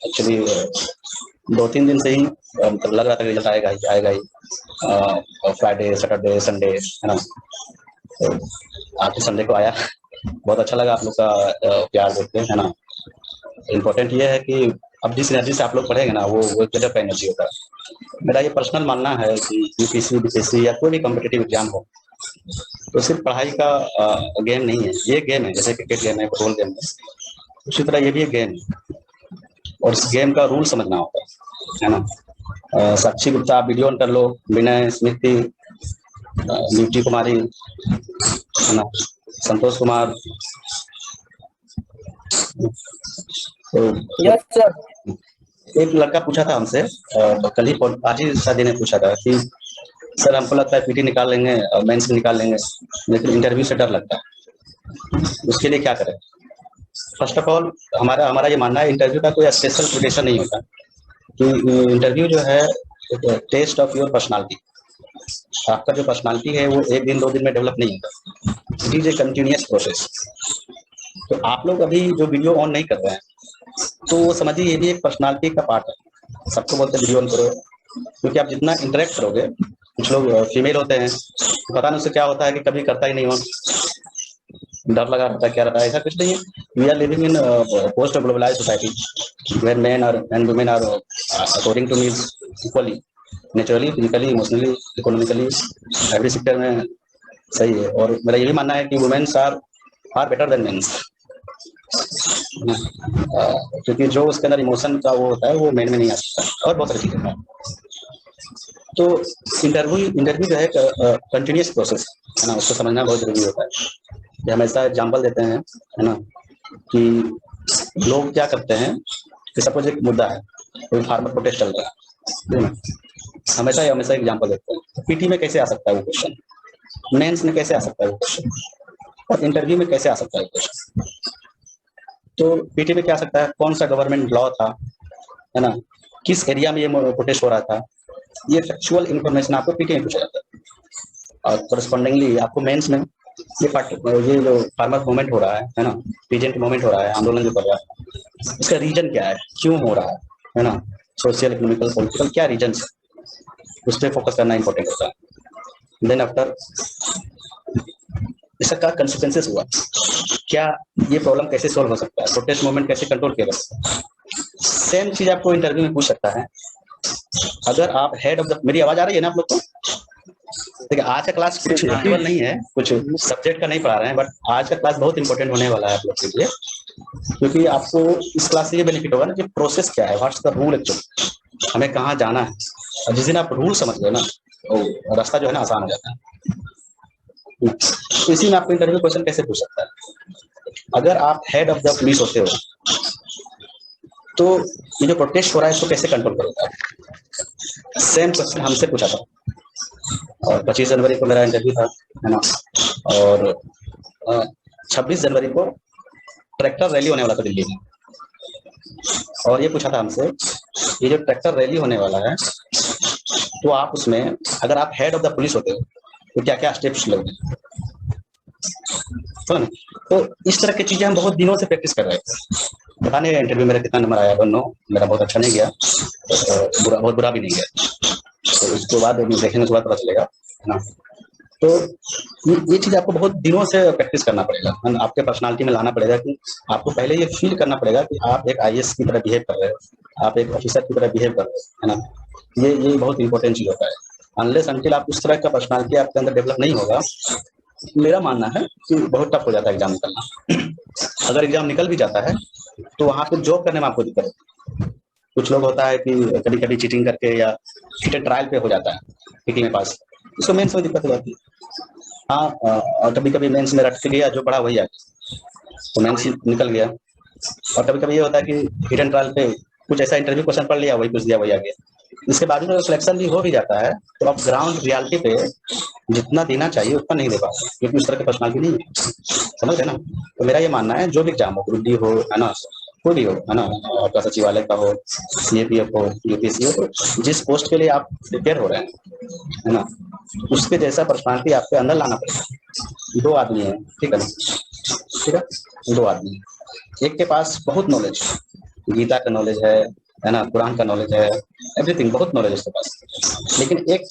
Actually 2-3 दिन से ही मतलब लग रहा था कि रिजल्ट आएगा ही आएगा ही। फ्राइडे, सैटरडे, संडे, है ना? तो आज संडे को आया। बहुत अच्छा लगा आप लोग का प्यार देख के, है ना? इम्पोर्टेंट ये है कि अब जिस एनर्जी से आप लोग पढ़ेंगे ना, वो गजब का एनर्जी होता है। मेरा ये पर्सनल मानना है कि यूपीएससी, बीपीएससी या कोई भी कॉम्पिटिटिव एग्जाम हो, तो सिर्फ पढ़ाई का गेम नहीं है। ये गेम है, जैसे क्रिकेट गेम है, फुटबॉल गेम है, उसी तरह ये भी एक गेम है और इस गेम का रूल समझना होता है ना? साक्षी गुप्ता आप वीडियो ऑन कर लो, विनय, स्मृति, ब्यूटी कुमारी, है ना, संतोष कुमार, तो यस सर। एक लड़का पूछा था हमसे कल ही, आज ही शादी ने पूछा था कि सर हमको लगता है पीटी निकाल लेंगे, मेंस निकाल लेंगे, लेकिन इंटरव्यू से डर लगता है, उसके लिए क्या करें? फर्स्ट ऑफ ऑल हमारा हमारा ये मानना है, इंटरव्यू का कोई स्पेशल प्रिपरेशन नहीं होता कि इंटरव्यू जो है टेस्ट ऑफ योर पर्सनालिटी। आपका जो पर्सनालिटी है वो 1 दिन 2 दिन में डेवलप नहीं होता, it is a continuous process. तो आप लोग अभी जो वीडियो ऑन नहीं कर रहे हैं, तो वो समझिए ये भी एक पर्सनालिटी का पार्ट है। सबको बोलते हैं वीडियो ऑन करो, क्योंकि आप जितना इंटरेक्ट करोगे, कुछ लोग फीमेल होते हैं, तो पता नहीं उससे क्या होता है कि कभी करता ही नहीं हो, डर लगा रहता है, क्या रहता है, ऐसा कुछ नहीं है। We are living in post globalise society where men are and women are according to me equally, naturally, physically, emotionally, economically, every sector में सही है। और मेरा ये भी मानना है कि womens are far better than mens, क्योंकि जो उसके अंदर इमोशन का वो होता है वो मेन में नहीं आ सकता, और बहुत सारी चीजें हैं। तो इंटरव्यू जो है कंटिन्यूअस प्रोसेस है ना, उसको समझना बहुत जरूरी होता है। ये हमेशा एग्जाम्पल देते हैं, है ना, कि लोग क्या करते हैं कि सपोज एक मुद्दा है, कोई फार्मर प्रोटेस्ट चल रहा है ना, हमेशा एग्जाम्पल देते हैं। पीटी में कैसे आ सकता है वो क्वेश्चन, मेंस में कैसे आ सकता है वो क्वेश्चन, और इंटरव्यू में कैसे आ सकता है वो क्वेश्चन? तो पीटी में क्या आ सकता है, कौन सा गवर्नमेंट लॉ था, है ना, किस एरिया में ये प्रोटेस्ट हो रहा था, ये फैक्चुअल इन्फॉर्मेशन आपको पीटी में पूछा जाता है। और करस्पॉन्डिंगली आपको मेंस में ये जो फार्मर मूवमेंट हो रहा है ना, पीजेंट मूवमेंट हो रहा है, आंदोलन जो कर रहा है, इसका रीजन क्या है, क्यों हो रहा है ना, सोशल, इकोनॉमिकल, पॉलिटिकल क्या रीजन है, उस पर फोकस करना इंपॉर्टेंट होता है। देन आफ्टर इसका क्या कंसिक्वेंसेस हुआ, क्या ये प्रॉब्लम कैसे सोल्व हो सकता है, प्रोटेस्ट मूवमेंट कैसे कंट्रोल किया जा सकता है। सेम चीज आपको इंटरव्यू में पूछ सकता है। अगर आप हेड ऑफ द, मेरी आवाज आ रही है ना आप लोग को? देखिए आज का क्लास कुछ केवल नहीं है, कुछ सब्जेक्ट का नहीं पढ़ा रहे हैं, बट आज का क्लास बहुत इंपॉर्टेंट होने वाला है आप लोग के लिए, क्योंकि आपको इस क्लास से ये बेनिफिट होगा ना कि प्रोसेस क्या है, व्हाट्स द रूल एक्चुअली, हमें कहाँ जाना है। और जिस दिन आप रूल समझ गए ना, तो रास्ता जो है ना आसान हो जाता है। तो इसी में आपको इंटरव्यू क्वेश्चन कैसे पूछ सकता है। अगर आप हेड ऑफ द पुलिस होते हो, तो ये जो प्रोटेस्ट हो रहा है इसको कैसे कंट्रोल करोगे? सेम क्वेश्चन हमसे पूछा था, और 25 जनवरी को मेरा इंटरव्यू था, है ना, और 26 जनवरी को ट्रैक्टर रैली होने वाला था दिल्ली में, और ये पूछा था हमसे, ये जो ट्रैक्टर रैली होने वाला है, तो आप उसमें अगर आप हेड ऑफ द पुलिस होते हो तो क्या क्या स्टेप्स लोगे? तो इस तरह की चीजें हम बहुत दिनों से प्रैक्टिस कर रहे थे। पता नहीं इंटरव्यू मेरा कितना नंबर आया, डोंट नो, मेरा बहुत अच्छा नहीं गया, बहुत बुरा भी नहीं गया, तो उसके बाद देखेंगे, उसके बाद पता चलेगा, है ना। तो ये चीज आपको बहुत दिनों से प्रैक्टिस करना पड़ेगा, आपके पर्सनालिटी में लाना पड़ेगा कि आपको पहले ये फील करना पड़ेगा कि आप एक आईएएस की तरह बिहेव कर रहे हो, आप एक ऑफिसर की तरह बिहेव कर रहे हो, है ना। ये बहुत इंपॉर्टेंट चीज होता है। अनलेस अनटिल आप उस तरह का पर्सनालिटी आपके अंदर डेवलप नहीं होगा, मेरा मानना है कि बहुत टफ हो जाता है एग्जाम निकलना। अगर एग्जाम निकल भी जाता है तो वहां पे जॉब करने में आपको दिक्कत होती है। कुछ लोग होता है कि कभी कभी चीटिंग करके या फिर ट्रायल पे हो जाता है पीटी में पास, उसको मेंस में दिक्कत हो जाती है। हाँ, कभी कभी मेंस में रट के गया, जो पढ़ा वही आ गया, तो मेंस निकल गया। और कभी कभी ये होता है कि हिडन ट्रायल पे कुछ ऐसा इंटरव्यू क्वेश्चन पढ़ लिया, वही पूछ दिया, वही आ गया। इसके बाद में सिलेक्शन भी हो भी जाता है, तो आप ग्राउंड रियलिटी पे जितना देना चाहिए उतना नहीं दे पाते, क्योंकि उस तरह की पर्सनालिटी नहीं है, समझ रहे ना। तो मेरा ये मानना है, जो भी एग्जाम हो, ग्रुप डी हो, है ना, कोई भी हो, है ना, आपका सचिवालय का हो, सीएपीएफ हो, यूपीएससी हो, तो जिस पोस्ट के लिए आप प्रिपेयर हो रहे हैं, है ना, उसके जैसा पर्सनालिटी आपके अंदर लाना पड़ेगा। 2 आदमी है, ठीक है ना, ठीक है, 2 आदमी, एक के पास बहुत नॉलेज, गीता का नॉलेज है ना, कुरान का नॉलेज है, एवरीथिंग, बहुत नॉलेज है उसके पास। लेकिन एक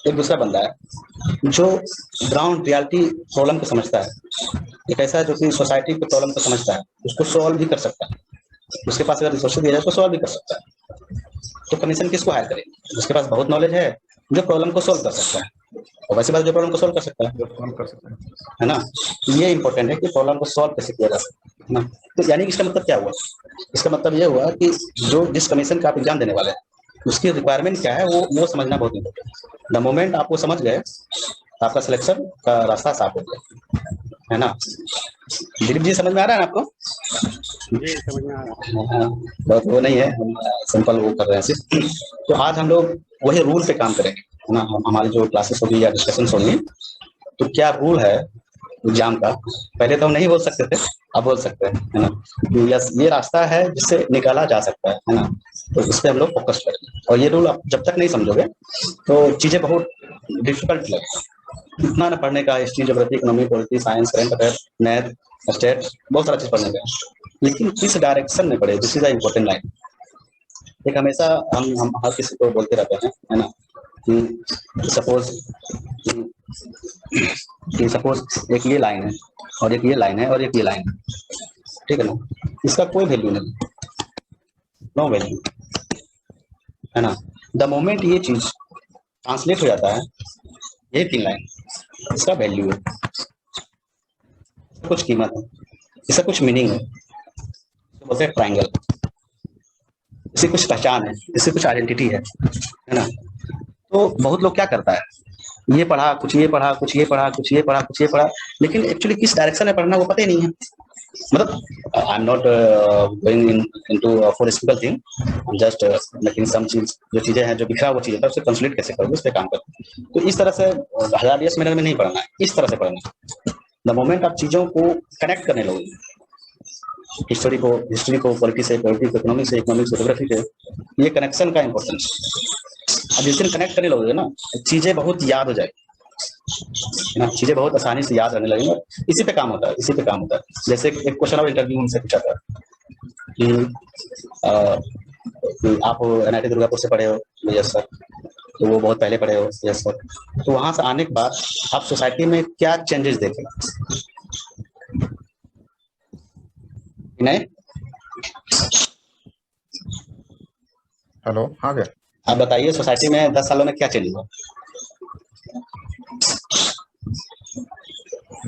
एक दूसरा बंदा है जो ग्राउंड रियलिटी प्रॉब्लम को समझता है, एक ऐसा है जो कि सोसाइटी के प्रॉब्लम को समझता है, उसको सॉल्व भी कर सकता है, उसके पास अगर रिसोर्सेज दिया जाए तो सॉल्व भी कर सकता है। तो कमीशन किसको हायर करेंगे? उसके पास बहुत नॉलेज है, जो प्रॉब्लम को सॉल्व कर सकता है, और वैसी बात जो प्रॉब्लम को सॉल्व कर सकता जो सॉल्व कर सकते हैं। है ना। ये इंपॉर्टेंट है कि प्रॉब्लम को सॉल्व कैसे किया जा सकता है ना। तो यानी कि इसका मतलब क्या हुआ? इसका मतलब ये हुआ कि जो जिस कमीशन का आप एग्जाम देने वाले हैं उसकी रिक्वायरमेंट क्या है वो समझना बहुत इंपॉर्टेंट है। द मोमेंट आप वो समझ गए, आपका सिलेक्शन का रास्ता साफ हो गया, है ना। दिलीप जी, समझ में आ रहा है ना आपको? जी समझ में आ रहा है। हाँ, बहुत वो नहीं है, हम सिंपल वो कर रहे हैं सिर्फ। तो आज हम लोग वही रूल पे काम करेंगे, है ना। हमारी जो क्लासेस होगी या डिस्कशन होगी, तो क्या रूल है एग्जाम का, पहले तो हम नहीं बोल सकते थे, अब बोल सकते हैं, है ना। यस, ये रास्ता है जिससे निकाला जा सकता है ना। तो इस पर हम लोग फोकस करेंगे, और ये रूल आप जब तक नहीं समझोगे तो चीजें बहुत डिफिकल्ट लगेगी। इतना ना पढ़ने का, history, geography, economy, polity, science, current affair, math, state, बहुत सारा चीज पढ़ने का, लेकिन किस डायरेक्शन में पढ़े, this is the important line. एक हमेशा हम हर किसी को बोलते रहते हैं, है ना, कि सपोज एक ये लाइन है और एक ये लाइन है और एक ये लाइन है, ठीक है ना, इसका कोई वैल्यू नहीं, नो वैल्यू, है ना। द मोमेंट ये चीज ट्रांसलेट हो जाता है, ये 3 लाइन, इसका वैल्यू है, कुछ कीमत है, इसका कुछ मीनिंग है, तो बोलते हैं ट्रायंगल, इसकी कुछ पहचान है, इसकी कुछ आइडेंटिटी है ना। तो बहुत लोग क्या करता है, ये पढ़ा, कुछ ये पढ़ा, कुछ ये पढ़ा, कुछ ये पढ़ा, कुछ ये पढ़ा, लेकिन एक्चुअली किस डायरेक्शन में पढ़ना वो पता ही नहीं है। मतलब I am not going into फोरेस्टिकल थिंग, जस्ट लेकिन सम चीज, जो चीजें हैं, जो बिखरा वो चीजें, उससे कंसोलिडेट कैसे करोगे, उस पर काम करो। तो इस तरह से 1000 मिनट में नहीं पढ़ना है, इस तरह से पढ़ना है। द मोमेंट आप चीजों को कनेक्ट करने लोगे, हिस्ट्री को पॉलिटी से, पॉलिटी को इकोनॉमिक से, इकोनॉमिक से ज्योग्राफी से, ये कनेक्शन का इंपॉर्टेंस। अब जिस दिन कनेक्ट करने लगोगे ना, चीजें बहुत याद हो जाएगी ना, चीजें बहुत आसानी से याद रहने लगेंगे। इसी पे काम होता है, इसी पे काम होता है। जैसे एक क्वेश्चन और इंटरव्यू हमसे पूछा था कि आप NIT दुर्गापुर से पढ़े हो, यस सर, तो वो बहुत पहले पढ़े हो, यस सर, तो वहां से आने के बाद आप सोसाइटी में क्या चेंजेस देखे? नहीं, हेलो, हाँ क्या आप बताइए, सोसाइटी में 10 सालों में क्या चेंज हुआ?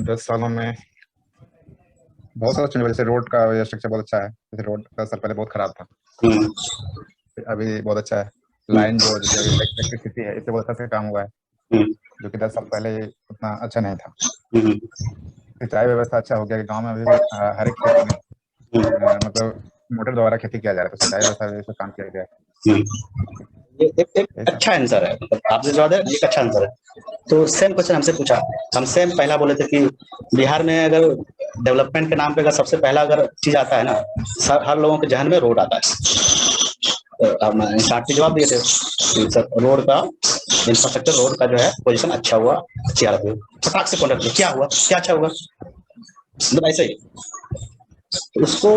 10 सालों में बहुत सारा चेंज हुआ। जैसे रोड का स्ट्रक्चर बहुत अच्छा है, जैसे रोड 10 साल पहले बहुत खराब था, अभी बहुत अच्छा है। लाइन जो इलेक्ट्रिसिटी है, इससे बहुत अच्छा से काम हुआ है, जो कि 10 साल पहले उतना अच्छा नहीं था। सिंचाई व्यवस्था अच्छा हो गया, गांव में अभी हर एक खेत में मतलब मोटर द्वारा खेती किया जा रहा है, तो सिंचाई व्यवस्था पे काम किया गया है। ये एक अच्छा आंसर है, मतलब आपसे जवाब है, एक अच्छा आंसर है। तो सेम क्वेश्चन हमसे पूछा, हम सेम पहला बोले थे कि बिहार में अगर डेवलपमेंट के नाम पे अगर सबसे पहला अगर चीज आता है ना, हर लोगों के जहन में रोड आता है। तो हम इंसार्ट जवाब दिए थे, रोड का इंफ्रास्ट्रक्चर, रोड का जो है पोजीशन अच्छा हुआ, अच्छी हालत हुई। फटाक से कॉन्टेक्ट क्या हुआ, क्या अच्छा हुआ, मतलब ऐसे ही। तो उसको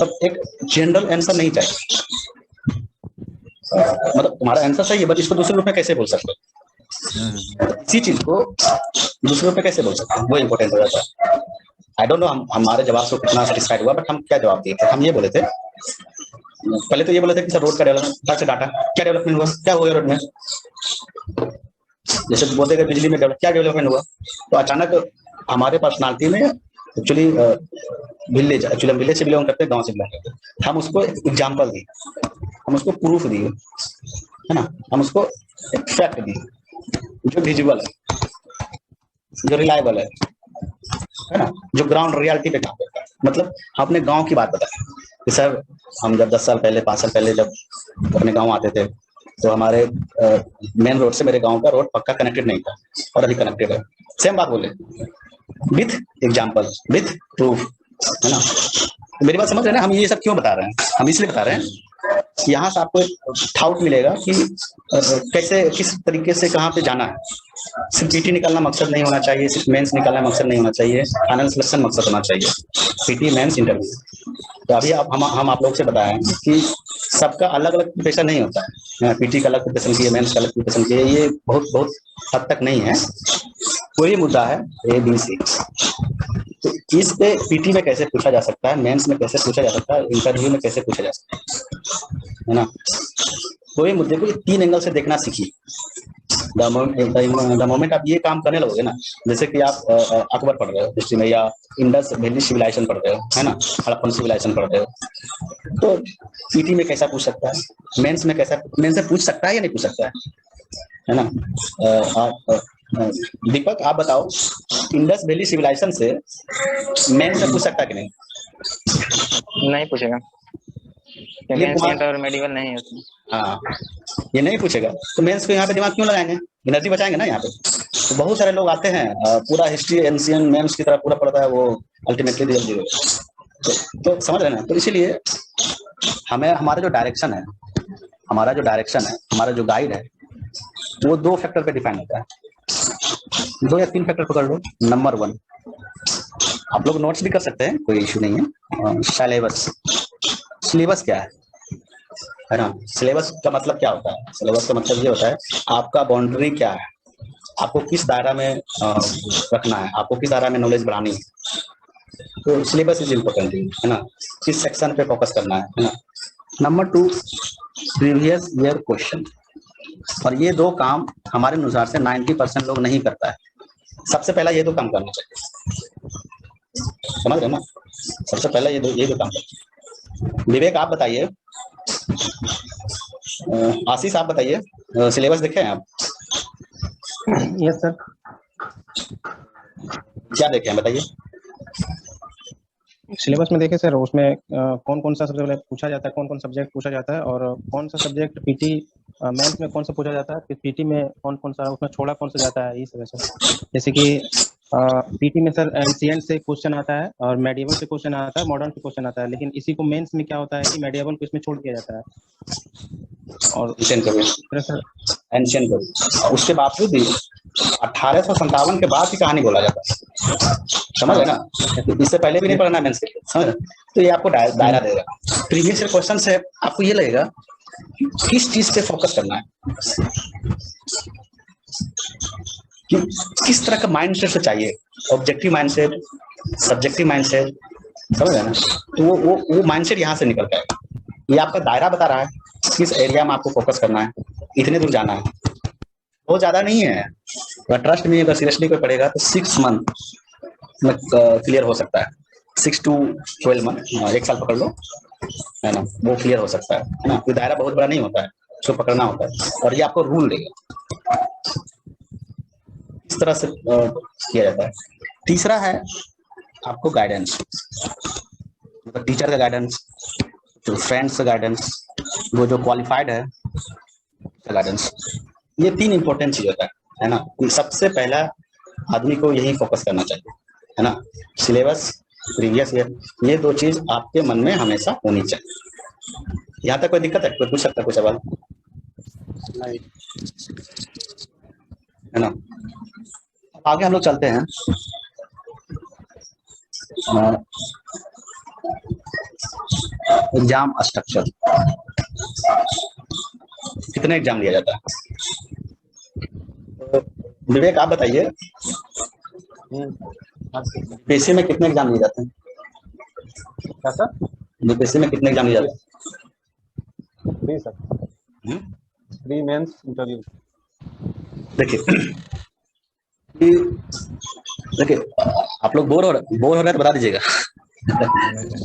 अब एक जनरल आंसर नहीं चाहिए, मतलब तुम्हारा आंसर सही है, बट इसको दूसरे रूप में कैसे बोल सकते हो, इसी चीज को दूसरे रूप में कैसे बोल सकते हैं, वो इंपॉर्टेंट हो जाता है। आई डोंट नो हमारे जवाब से कितना सेटिस्फाइड हुआ, बट हम क्या जवाब दिए थे, हम ये बोले थे, पहले तो ये बोले थे कि सर रोड का डेवलपमेंट से डाटा, क्या डेवलपमेंट हुआ, क्या हो गया रोड में? जैसे बोलते हैं बिजली में क्या डेवलपमेंट हुआ? तो अचानक हमारे पर्सनालिटी में एक्चुअली विलेज, एक्चुअली हम विलेज से बिलोंग करते हैं, गांव से बिलोंग करते हैं, हम उसको एग्जाम्पल दिए, हम उसको प्रूफ दिए, है ना, हम उसको एक फैक्ट दिए जो विजुअल है, जो रिलायबल है ना, जो ग्राउंड रियलिटी पे काम करता है। मतलब हम अपने गांव की बात बताएं कि सर हम जब 10 साल पहले, 5 साल पहले जब अपने गांव आते थे, तो हमारे मेन रोड से मेरे गांव का रोड पक्का कनेक्टेड नहीं था, और अभी कनेक्टेड है। सेम बात बोले, विथ एग्जाम्पल, विथ प्रूफ, है ना। मेरी बात समझ रहे हैं ना, हम ये सब क्यों बता रहे हैं? हम इसलिए बता रहे हैं कि यहाँ से आपको एक थाउट मिलेगा कि कैसे किस तरीके से कहाँ पे जाना है। सिर्फ पीटी निकालना मकसद नहीं होना चाहिए, सिर्फ मेंस निकालना मकसद नहीं होना चाहिए, फाइनल सिलेक्शन मकसद होना चाहिए। PT mains interview. तो अभी हम आप लोग से बताएं कि सबका अलग अलग प्रिपरेशन नहीं होता है, पीटी का अलग प्रिपरेशन किए, मेंस का अलग प्रिपरेशन किए, ये बहुत हद तक नहीं है। कोई मुद्दा है ABC, तो इस पे पीटी में कैसे पूछा जा सकता है, मेंस में कैसे पूछा जा सकता है, इंटरव्यू में कैसे पूछा जा सकता है ना। कोई मुद्दे को 3 एंगल से देखना सीखिए। द मोमेंट आप ये काम करने लगोगे ना, जैसे कि आप अकबर पढ़ रहे हो हिस्ट्री में, या इंडस वैली सिविलाइजेशन पढ़ रहे हो, है ना, हड़प्पन सिविलाइजेशन पढ़ रहे हो, तो पीटी में कैसा पूछ सकता है, मेंस में कैसा, मेंस से पूछ सकता है या नहीं पूछ सकता है ना। दीपक आप बताओ, इंडस वैली सिविलाइजेशन से मेंस से पूछ सकता है कि नहीं? नहीं पूछेगा, एंशिएंट और मेडिवल नहीं है उसमें। हाँ, ये नहीं पूछेगा, तो मेंस को यहाँ पे दिमाग क्यों लगाएंगे, एनर्जी बचाएंगे ना यहाँ पे। तो बहुत सारे लोग आते हैं, पूरा हिस्ट्री एंशिएंट मेंस की तरह पूरा पढ़ता है, वो अल्टीमेटली रिजल्ट जीरो। तो समझ रहे हैं ना। तो इसीलिए हमें हमारा जो डायरेक्शन है, हमारा जो गाइड है, वो 2 फैक्टर पे डिपेंड होता है। 2 या 3 फैक्टर पकड़ लो। नंबर 1, आप लोग नोट्स भी कर सकते हैं, कोई इशू नहीं है। सिलेबस क्या है ना। सिलेबस का मतलब क्या होता है? सिलेबस का मतलब ये होता है आपका बाउंड्री क्या है, आपको किस दायरा में रखना है, आपको किस दायरा में नॉलेज बढ़ानी है। तो सिलेबस इज इम्पोर्टेंट, है ना, किस सेक्शन पे फोकस करना है ना। Number 2, previous year question. और ये 2 काम हमारे अनुसार से 90% लोग नहीं करता है। सबसे पहला ये 2 काम करना चाहिए, समझ रहे ना। सबसे पहला ये दो काम करना। विवेक आप बताइए, आशीष आप बताइए, सिलेबस देखे हैं आप? Yes sir. क्या देखे हैं बताइए। सिलेबस में देखे सर, उसमें कौन कौन सा सबसे पहले पूछा जाता है, कौन कौन सब्जेक्ट पूछा जाता है, और कौन सा सब्जेक्ट पीटी मेंस में कौन सा पूछा जाता है, फिर पीटी में कौन सा उसमें छोड़ा कौन सा जाता है, ये सब है सर। जैसे कि पीटी में सर एंशिएंट से क्वेश्चन आता है, और मेडिवल से क्वेश्चन आता है, मॉडर्न से क्वेश्चन आता है, लेकिन इसी को मेंस में क्या होता है कि मेडिवल को इसमें छोड़ दिया जाता है। और एंशिएंट को उसके बावजूद भी 1857 के बाद की कहानी बोला जाता है, समझ रहे ना। इससे पहले भी नहीं पढ़ना मेंस के लिए, समझ रहे। तो ये आपको दायरा देगा। प्रीवियस ईयर क्वेश्चन से आपको ये लगेगा किस चीज पे फोकस करना है, कि किस तरह का माइंडसेट से चाहिए, ऑब्जेक्टिव माइंडसेट, सब्जेक्टिव माइंडसेट, समझ रहे ना। तो वो माइंडसेट यहाँ से निकल जाएगा। ये आपका दायरा बता रहा है किस एरिया में आपको फोकस करना है, इतने दूर जाना है, बहुत ज्यादा नहीं है। अगर ट्रस्ट में अगर सीरियसली कोई पढ़ेगा तो 6 मंथ में क्लियर हो सकता है, 6 to 12 मंथ, 1 साल पकड़ लो, है ना, वो क्लियर हो सकता है ना। कोई दायरा बहुत बड़ा नहीं होता है, उसको पकड़ना होता है, और ये आपको रूल देगा इस तरह से किया जाता है। तीसरा है आपको गाइडेंस, मतलब टीचर का गाइडेंस, तो फ्रेंड्स का गाइडेंस, वो जो क्वालिफाइड है गाइडेंस। ये 3 इंपॉर्टेंट चीज होता है ना। सबसे पहला आदमी को यही फोकस करना चाहिए, है ना। सिलेबस, प्रीवियस ईयर, ये 2 चीज आपके मन में हमेशा होनी चाहिए। यहाँ तक कोई दिक्कत है? कोई पूछ सकता है कोई सवाल? नहीं, है ना। आगे हम लोग चलते हैं। एग्जाम स्ट्रक्चर, कितने एग्जाम लिया जाता है? विवेक आप बताइए, बीपीएससी में कितने एग्जाम लिए जाते हैं? क्या सर? बीपीएससी में कितने एग्जाम लिए जाते हैं? 3 सर, 3 मेंस इंटरव्यू। देखिए आप लोग बोर हो रहे हैं तो बता दीजिएगा।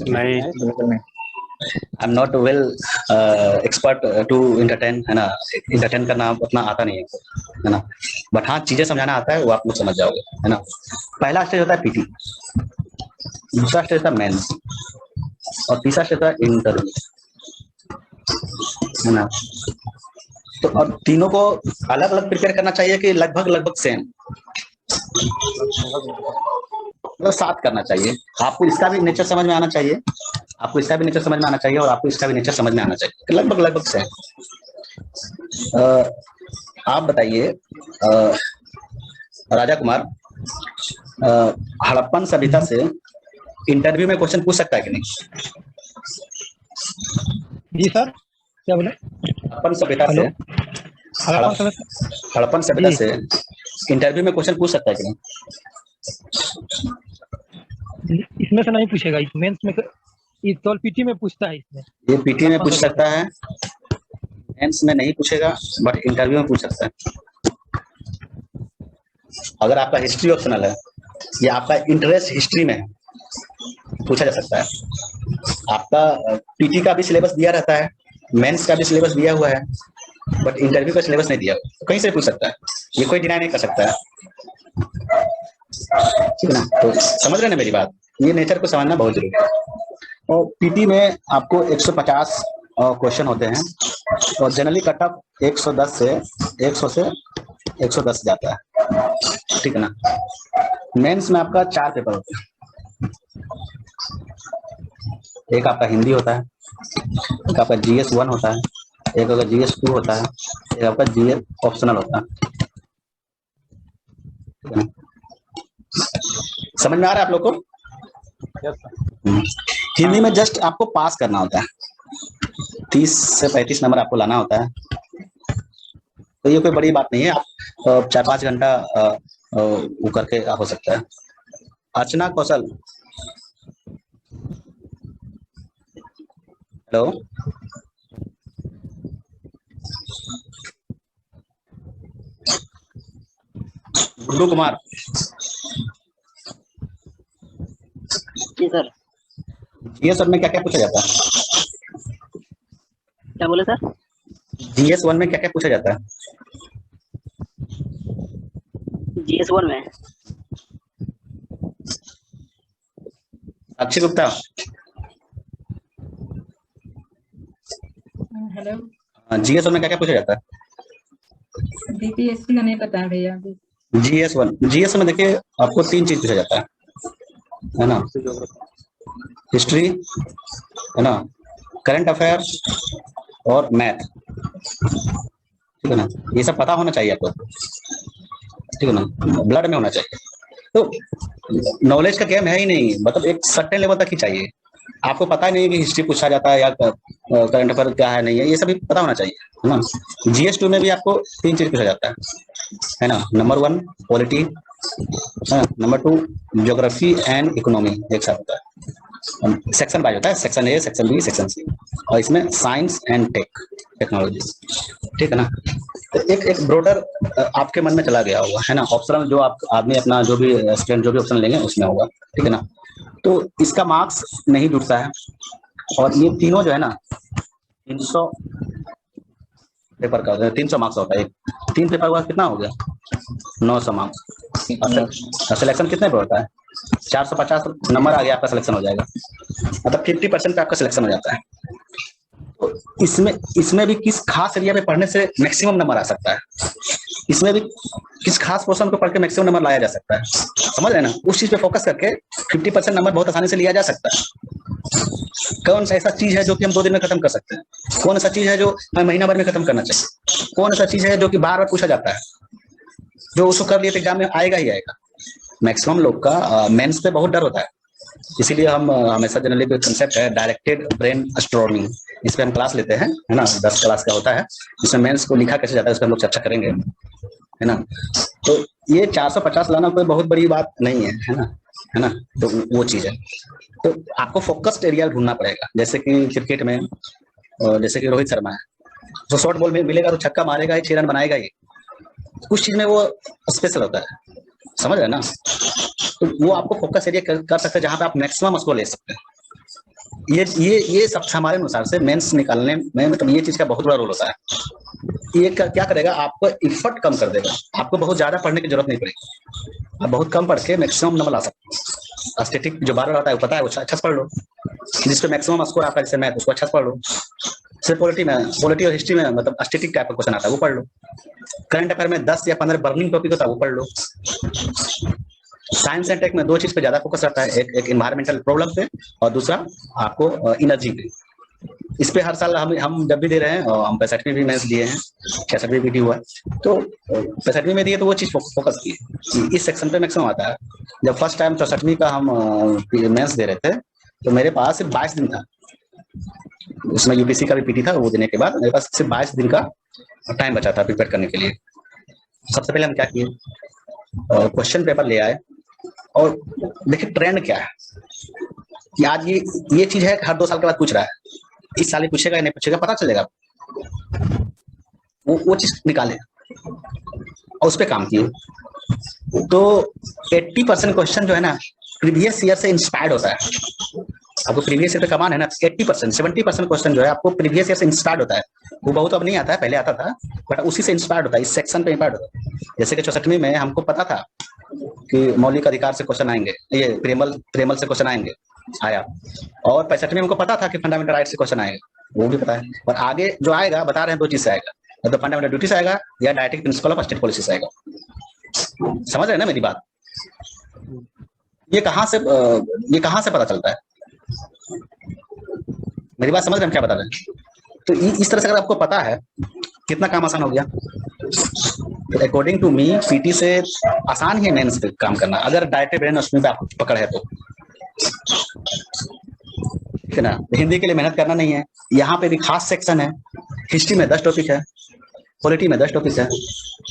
नहीं, I am not well expert to entertain, है ना। इंटरटेन करना उतना आता नहीं है ना, बट हाँ चीजें समझाना आता है, वो आप लोग समझ जाओगे, है ना। पहला स्टेज होता है पीटी, दूसरा स्टेज होता है मेंस, और तीसरा स्टेज होता है इंटरव्यू, है ना। तो और तीनों को अलग अलग प्रिपेयर करना चाहिए कि लगभग सेम, मतलब साथ करना चाहिए। आपको इसका भी नेचर समझ में आना चाहिए, आपको इसका भी नेचर समझ में आना चाहिए, और आपको इसका भी नेचर समझ में आना चाहिए, लगभग सेम। आप बताइए राजा कुमार, हड़प्पन सभ्यता से इंटरव्यू में क्वेश्चन पूछ सकता है कि नहीं? जी सर, क्या बोले? हड़प्पन सभ्यता से हड़प्पन सभ्यता हड़प्पन सभ्यता जी। से इंटरव्यू में क्वेश्चन पूछ सकता है कि नहीं? इसमें से नहीं पूछेगा, इस मेंस में ये केवल पीटी में पूछता है। इसमें ये पीटी में पूछ सकता है, मेंस में नहीं पूछेगा, बट इंटरव्यू में पूछ सकता है। अगर आपका हिस्ट्री ऑप्शनल है या आपका इंटरेस्ट हिस्ट्री में है, पूछा जा सकता है। आपका पीटी का भी सिलेबस दिया रहता है, मेंस का भी सिलेबस दिया हुआ है, बट इंटरव्यू का सिलेबस नहीं दिया हुआ, तो कहीं से पूछ सकता है, ये कोई डिनाई नहीं कर सकता है। ठीक है ना? तो समझ रहे ना मेरी बात, ये नेचर को समझना बहुत जरूरी है। और पीटी में आपको 150 क्वेश्चन होते हैं और जनरली कट ऑफ 110 से 110 जाता है। ठीक है ना? मेंस में आपका 4 पेपर होते हैं, एक आपका हिंदी होता है, एक आपका जीएस 1 होता है, एक आपका जीएस 2 होता है, एक आपका जीएस ऑप्शनल होता है। ठीक है ना? समझ में आ रहा है आप लोग को? हिंदी में जस्ट आपको पास करना होता है, 30 से 35 नंबर आपको लाना होता है, तो ये कोई बड़ी बात नहीं है। आप 4-5 घंटा वो करके हो सकता है। अर्चना कौशल, हेलो, गुड्डू कुमार, जी सर। जीएस 1 में क्या क्या पूछा जाता है? क्या बोले सर? जीएस 1 में क्या क्या पूछा जाता है? जीएस 1 में साक्षी गुप्ता, हेलो, जीएस 1 में क्या क्या पूछा जाता है? बीपीएससी का नहीं पता है भैया। जीएस में देखिए आपको 3 चीज पूछा जाता है ना? हिस्ट्री, है ना, करंट अफेयर और मैथ। ठीक है ना? ये सब पता होना चाहिए आपको, ठीक है ना, ब्लड में होना चाहिए। तो नॉलेज का गेम है ही नहीं, मतलब एक सर्टेन लेवल तक ही चाहिए। आपको पता ही नहीं है कि हिस्ट्री पूछा जाता है या करंट अफेयर क्या है नहीं है, ये सभी पता होना चाहिए, है ना? जीएस 2 में भी आपको 3 चीज पूछा जाता है ना? Number 1 polity, number 2 geography and economy, एक साथ होता है, सेक्शन वाइज होता है, section A, section B, section C, और इसमें साइंस एंड टेक्नोलॉजी। ठीक है ना? तो एक ब्रोडर आपके मन में चला गया होगा, है ना? ऑप्शनल जो आप आदमी अपना जो भी स्टूडेंट जो भी ऑप्शन लेंगे उसमें होगा। ठीक है ना? तो इसका मार्क्स नहीं जुड़ता है, और ये तीनों जो है ना 300 पेपर का 300 मार्क्स होता है। 3 पेपर का कितना हो गया? 900 मार्क्स। सिलेक्शन कितने पे होता है? 450 नंबर आ गया आपका, सिलेक्शन हो जाएगा, मतलब 50% पे आपका सिलेक्शन हो जाता है। तो इसमें भी किस खास एरिया पे पढ़ने से मैक्सिमम नंबर आ सकता है, इसमें भी किस खास पोर्शन को पढ़ के मैक्सिमम नंबर लाया जा सकता है, समझ रहे हैं ना? उस चीज पे फोकस करके 50% नंबर बहुत आसानी से लिया जा सकता है। कौन सा ऐसा चीज है जो कि हम 2 दिन में खत्म कर सकते हैं? कौन ऐसा चीज है जो हमें महीना भर में खत्म करना चाहिए? कौन ऐसा चीज है जो कि बार बार पूछा जाता है, जो उसको कर लिए तो एग्जाम में आएगा ही आएगा? मैक्सिमम लोग का मेंस पे बहुत डर होता है, इसीलिए हम हमेशा जनरली कोई कंसेप्ट है डायरेक्टेड ब्रेन स्टोर्मिंग, इस पे हम क्लास लेते हैं, है ना? 10 क्लास का होता है, इसमें मेंस को लिखा कैसे जाता है उस पर हम लोग चर्चा करेंगे, है ना? तो ये 450 लाना कोई बहुत बड़ी बात नहीं है ना? है ना? तो वो चीज है। तो आपको फोकस्ड एरिया ढूंढना पड़ेगा, जैसे कि क्रिकेट में जैसे कि रोहित शर्मा है, तो शॉर्ट बॉल में मिलेगा तो छक्का मारेगा ही, 6 रन बनाएगा ही, कुछ चीज में वो स्पेशल होता है, समझ रहे ना? तो वो आपको फोकस एरिया कर सकते हैं जहां पे आप मैक्सिमम उसको ले सकते हैं। ये सब हमारे अनुसार से मेंस निकालने में मतलब ये चीज का बहुत बड़ा रोल होता है। ये क्या करेगा? आपको इफर्ट कम कर देगा, आपको बहुत ज्यादा पढ़ने की जरूरत नहीं पड़ेगी, आप बहुत कम पढ़ के मैक्सिमम नंबर ला सकते हैं। स्टैटिक जो 12 रहता है वो पता है, वो अच्छा से पढ़ लो, जिसपे मैक्सिमम स्कोर आपका जैसे मैथ, उसको अच्छा से पढ़ लो। सिर्फ पॉलिटी और हिस्ट्री में मतलब स्टैटिक टाइप का क्वेश्चन आता है, वो पढ़ लो। करंट अफेयर में 10 या 15 बर्निंग टॉपिक होता है, वो पढ़ लो। साइंस एंड टेक में 2 चीज पे ज्यादा फोकस रहता है, एक एनवायरमेंटल प्रॉब्लम पे और दूसरा आपको एनर्जी पे। इस पे हर साल हम जब भी दे रहे हैं, और हम 65वीं भी मेंस दिए हैं, 66वीं भी हुआ है, तो 65वीं में दिए तो वो चीज फोकस की कि इस सेक्शन पे मैक्सिमम आता है। जब फर्स्ट टाइम 64वीं का हम मेंस दे रहे थे तो मेरे पास सिर्फ 22 दिन था, उसमें यूपीसी का भी पीटी था, वो देने के बाद मेरे पास सिर्फ 22 दिन का टाइम बचा था प्रिपेयर करने के लिए। सबसे पहले हम क्या किए, क्वेश्चन पेपर ले आए और देखिए ट्रेंड क्या है कि आज ये चीज है हर 2 साल के बाद पूछ रहा है, इस साल ही पूछेगा या नहीं पूछेगा पता चलेगा, वो चीज निकाले और उस पर काम किए। तो 80% क्वेश्चन जो है ना प्रीवियस ईयर से इंस्पायर्ड होता है। आपको प्रीवियस ईयर पे कमान है ना, 80% 70% क्वेश्चन जो है आपको प्रीवियस ईयर से इंस्पायर्ड होता है। वो बहुत अब नहीं आता है, पहले आता था, बट उसी से इंस्पायर्ड होता है, इस सेक्शन पे इंस्पायर्ड होता है। जैसे कि 64वीं में हमको पता था कि मौलिक अधिकार से क्वेश्चन आएंगे, ये प्रेमल से क्वेश्चन आएंगे, आया, और 65वीं में हमको पता था कि फंडामेंटल राइट से क्वेश्चन आएगा, वो भी पता है। और आगे जो आएगा बता रहे हैं 2 चीज से आएगा, या तो फंडामेंटल ड्यूटी से आएगा या directive principle of state policy से आएगा। समझ रहे हैं ना मेरी बात? ये कहां से पता चलता है? मेरी बात समझ रहे हैं क्या बता रहे हैं? तो इस तरह से अगर आपको पता है कितना काम आसान हो गया। तो अकॉर्डिंग टू मी पीटी से आसान ही है मेंस पे काम करना, अगर डायरेक्टिव ब्रेन उसमें पे आप पकड़ है तो, ठीक है ना। हिंदी के लिए मेहनत करना नहीं है, यहाँ पे भी खास सेक्शन है। हिस्ट्री में 10 टॉपिक है, पॉलिटी में 10 टॉपिक है,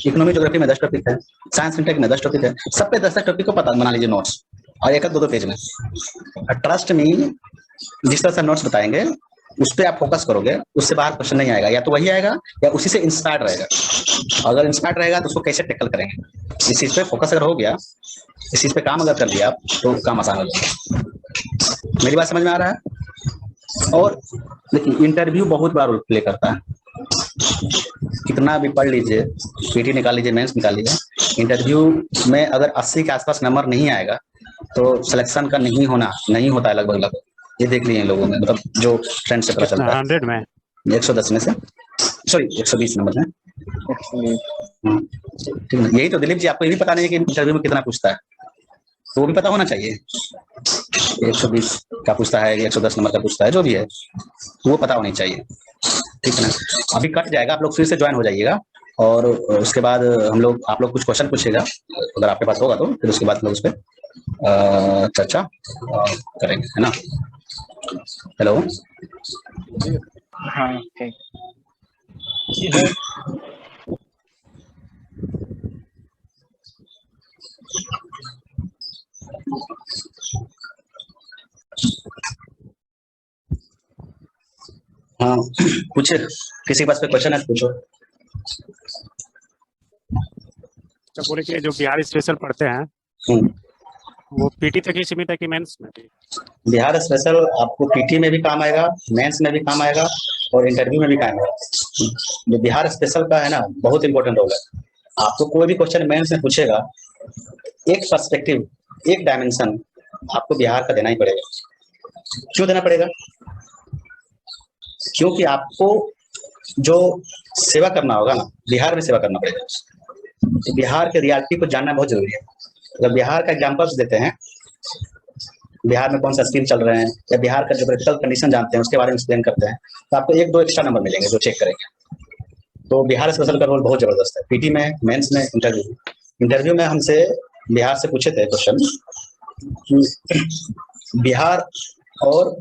इकोनॉमी ज्योग्राफी में 10 टॉपिक है, साइंस इंटेक में 10 टॉपिक है, सब पे 10 टॉपिक को पता बना लीजिए नोट्स, और 1-2 पेज में। ट्रस्ट में जिस तरह से नोट्स बताएंगे उस पर आप फोकस करोगे, उससे बाहर क्वेश्चन नहीं आएगा, या तो वही आएगा या उसी से इंस्पायर्ड रहेगा। अगर इंस्पायर्ड रहेगा तो उसको कैसे टैकल करेंगे, इस चीज पे फोकस अगर हो गया, इस चीज पे काम अगर कर लिया तो काम आसान हो जाएगा। मेरी बात समझ में आ रहा है? और देखिए इंटरव्यू बहुत बार रोल प्ले करता है, कितना भी पढ़ लीजिए, पीटी निकाल लीजिए, मेंस निकाल लीजिए, इंटरव्यू में अगर 80 के आसपास नंबर नहीं आएगा तो सिलेक्शन का नहीं होता है लगभग। ये देख लिए लोगों ने, मतलब जो ट्रेंड से पता चलता है। 100 में 110 में से, सॉरी 120 नंबर में। ठीक है, यही तो दिलीप जी, आपको ये भी पता नहीं है कि इंटरव्यू में कितना पूछता है, तो वो भी पता होना चाहिए। 120 का पूछता है, 110 नंबर का पूछता है, जो भी है वो पता होनी चाहिए, ठीक है ना। अभी कट जाएगा, आप लोग फिर से ज्वाइन हो जाइएगा, और उसके बाद आप लोग कुछ क्वेश्चन पूछेगा, अगर आपके पास होगा तो, फिर उसके बाद लोग उस पर चर्चा करेंगे, है ना। हेलो, हाँ ठीक। हाँ पूछे, किसी के पास कोई क्वेश्चन है पूछो। तो बोले कि जो बिहार स्पेशल पढ़ते हैं वो पीटी तक ही सीमित है कि मेंस में भी? बिहार स्पेशल आपको पीटी में भी काम आएगा, मेंस में भी काम आएगा, और इंटरव्यू में भी काम आएगा। जो बिहार स्पेशल का है ना, बहुत इंपॉर्टेंट रोल है। आपको कोई भी क्वेश्चन मेंस में पूछेगा, एक पर्सपेक्टिव, एक डायमेंशन आपको बिहार का देना ही पड़ेगा। क्यों देना पड़ेगा? क्योंकि आपको जो सेवा करना होगा ना, बिहार में सेवा करना पड़ेगा। तो बिहार के रियलिटी को जानना बहुत जरूरी है। अगर बिहार का एग्जाम्पल्स देते हैं, बिहार में कौन सा स्कीम चल रहे हैं, या बिहार का ज्योग्राफिकल कंडीशन जानते हैं, उसके बारे में एक्सप्लेन करते हैं, तो आपको 1-2 एक्स्ट्रा नंबर मिलेंगे जो चेक करेंगे। तो बिहार स्पेशल का रोल बहुत जबरदस्त है, पीटी में, मेंस में, इंटरव्यू में। हमसे बिहार से पूछे थे क्वेश्चन कि बिहार और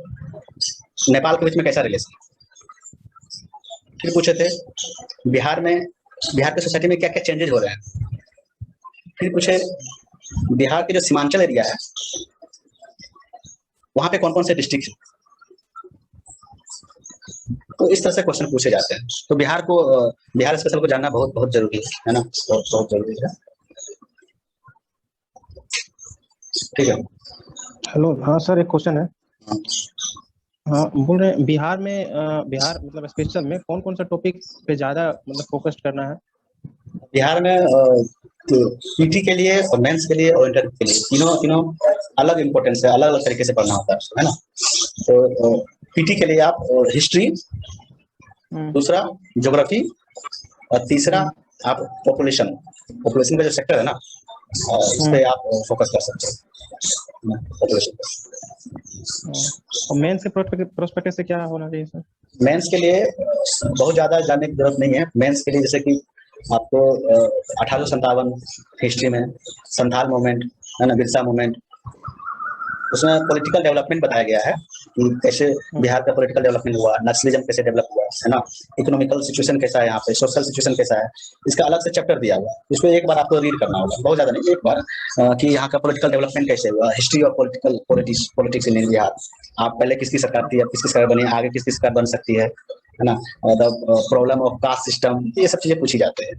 नेपाल के बीच में कैसा रिलेशन। फिर पूछे थे बिहार के सोसाइटी में क्या क्या चेंजेस हो रहे हैं। फिर पूछे बिहार के जो सीमांचल एरिया है वहां पे कौन कौन से डिस्ट्रिक्ट है। तो इस तरह से क्वेश्चन पूछे जाते हैं। तो बिहार स्पेशल को जानना बहुत बहुत जरूरी है ना, बहुत बहुत जरूरी है। ठीक है। हेलो, हाँ सर, एक क्वेश्चन है। हाँ, बोल रहे हैं बिहार मतलब स्पेशल में कौन कौन सा टॉपिक पे ज्यादा मतलब फोकस करना है? बिहार में पीटी के लिए और मेंस के लिए और इंटरव्यू के लिए तीनों अलग इंपॉर्टेंस है, अलग अलग तरीके से पढ़ना होता है ना। तो पीटी के लिए आप हिस्ट्री, दूसरा ज्योग्राफी, और तीसरा आप पॉपुलेशन का जो सेक्टर है ना, उस पे आप फोकस कर सकते हैं पॉपुलेशन। और मेंस के प्रोस्पेक्टिव से क्या होना चाहिए सर? मेंस के लिए बहुत ज़्यादा जानने की जरूरत नहीं है। मेंस के लिए जैसे कि आपको 1857 हिस्ट्री में संथाल मूवमेंट है ना, बिरसा मूवमेंट, उसमें पॉलिटिकल डेवलपमेंट बताया गया है कि कैसे बिहार का पॉलिटिकल डेवलपमेंट हुआ, नक्सलिज्म कैसे डेवलप हुआ है ना, इकोनॉमिकल सिचुएशन कैसा है यहाँ पे, सोशल सिचुएशन कैसा है, इसका अलग से चैप्टर दिया हुआ है। इसको एक बार आपको रीड करना होगा, बहुत ज़्यादा नहीं, एक बार कि यहाँ का पॉलिटिकल डेवलपमेंट कैसे हुआ, history of politics in Bihar, आप पहले किसकी सरकार थी, अब किसकी सरकार बनी, आगे किसकी सरकार बन सकती है ना, the problem of caste system, ये सब चीजें पूछी जाते हैं।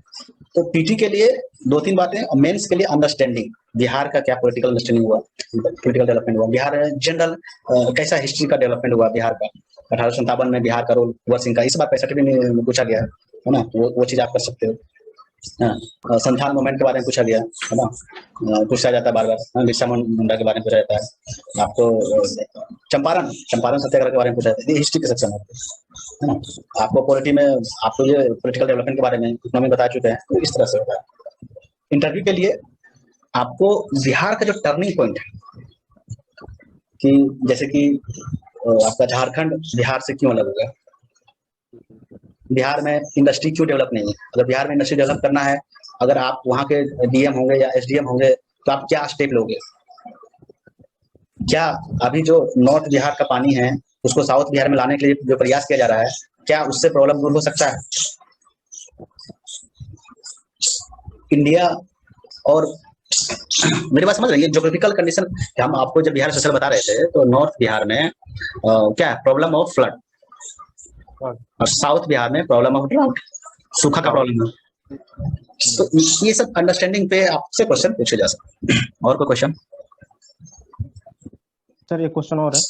तो पीटी के लिए 2-3 बातें, और मेंस के लिए अंडरस्टैंडिंग, बिहार का क्या पॉलिटिकल अंडरस्टैंडिंग हुआ, पॉलिटिकल डेवलपमेंट हुआ, बिहार जनरल कैसा हिस्ट्री का डेवलपमेंट हुआ बिहार का, 1857 में बिहार का रोल, कुंवर सिंह का, इस बार 65 में पूछा गया है ना, वो चीज आप कर सकते हो। हाँ, संथाल मूवमेंट के बारे में पूछा गया है ना, पूछा जाता है बार बार, बिरसा मुंडा के बारे में पूछा जाता है आपको, चंपारण सत्याग्रह के बारे में पूछा जाता है, ये हिस्ट्री के सेक्शन है ना। आपको पॉलिटी में आपको ये पॉलिटिकल डेवलपमेंट के बारे में इकोनॉमी बता चुके हैं, तो इस तरह से होता है। इंटरव्यू के लिए आपको बिहार का जो टर्निंग पॉइंट है, कि जैसे कि आपका झारखंड बिहार से क्यों अलग हो गया, बिहार में इंडस्ट्री क्यों डेवलप नहीं है, अगर बिहार में इंडस्ट्री डेवलप करना है, अगर आप वहाँ के डीएम होंगे या एसडीएम होंगे, तो आप क्या स्टेप लोगे, क्या अभी जो नॉर्थ बिहार का पानी है उसको साउथ बिहार में लाने के लिए जो प्रयास किया जा रहा है, क्या उससे प्रॉब्लम दूर हो सकता है। इंडिया और मेरी बात समझ रही है, ज्योग्राफिकल कंडीशन, हम आपको जब बिहार स्पेशल बता रहे थे, तो नॉर्थ बिहार में क्या है, प्रॉब्लम ऑफ फ्लड, और साउथ बिहार में प्रॉब्लम ऑफ ड्राउट, सूखा का प्रॉब्लम है। तो ये सब अंडरस्टैंडिंग पे आपसे क्वेश्चन पूछे जा सकते हैं। और कोई क्वेश्चन? सर एक क्वेश्चन और है,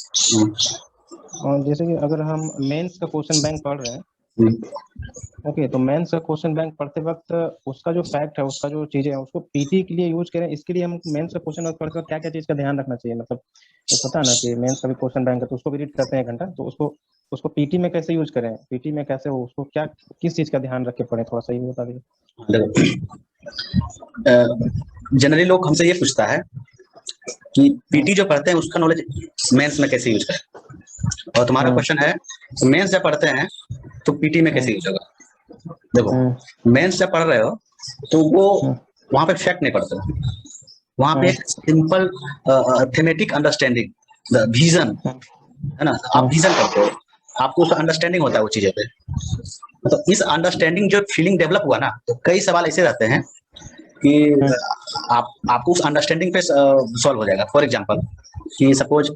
और जैसे कि अगर हम मेंस का क्वेश्चन बैंक पढ़ रहे हैं, ओके, तो मेंस का क्वेश्चन बैंक पढ़ते वक्त उसका जो फैक्ट है, उसका जो चीजें हैं, उसको पीटी के लिए यूज करें, इसके लिए हम मेंस का क्वेश्चन पढ़कर क्या क्या चीज का ध्यान रखना चाहिए, मतलब तो पता ना कि मेंस का भी क्वेश्चन बैंक है, तो उसको भी रीड करते हैं 1 घंटा, तो उसको पीटी में कैसे यूज करें, पीटी में कैसे हो, उसको क्या किस चीज का ध्यान रख के पढ़े, थोड़ा सा ये बता दीजिए। जनरली लोग हमसे ये पूछता है कि पीटी जो पढ़ते हैं उसका नॉलेज मेंस में कैसे यूज करें, और तुम्हारा क्वेश्चन है मेंस जब पढ़ते हैं तो पीटी में कैसे यूज होगा। देखो, मेंस जब पढ़ रहे हो तो वो वहां पे फैक्ट नहीं पढ़ते, वहां पे सिंपल थेमेटिक अंडरस्टैंडिंग, विजन है ना, आप विजन करते हो, आपको उसका अंडरस्टैंडिंग होता है वो चीजें पे। तो इस अंडरस्टैंडिंग जो फीलिंग डेवलप हुआ ना, तो कई सवाल ऐसे रहते हैं कि आपको उस अंडरस्टैंडिंग पे सॉल्व हो जाएगा। फॉर एग्जांपल कि सपोज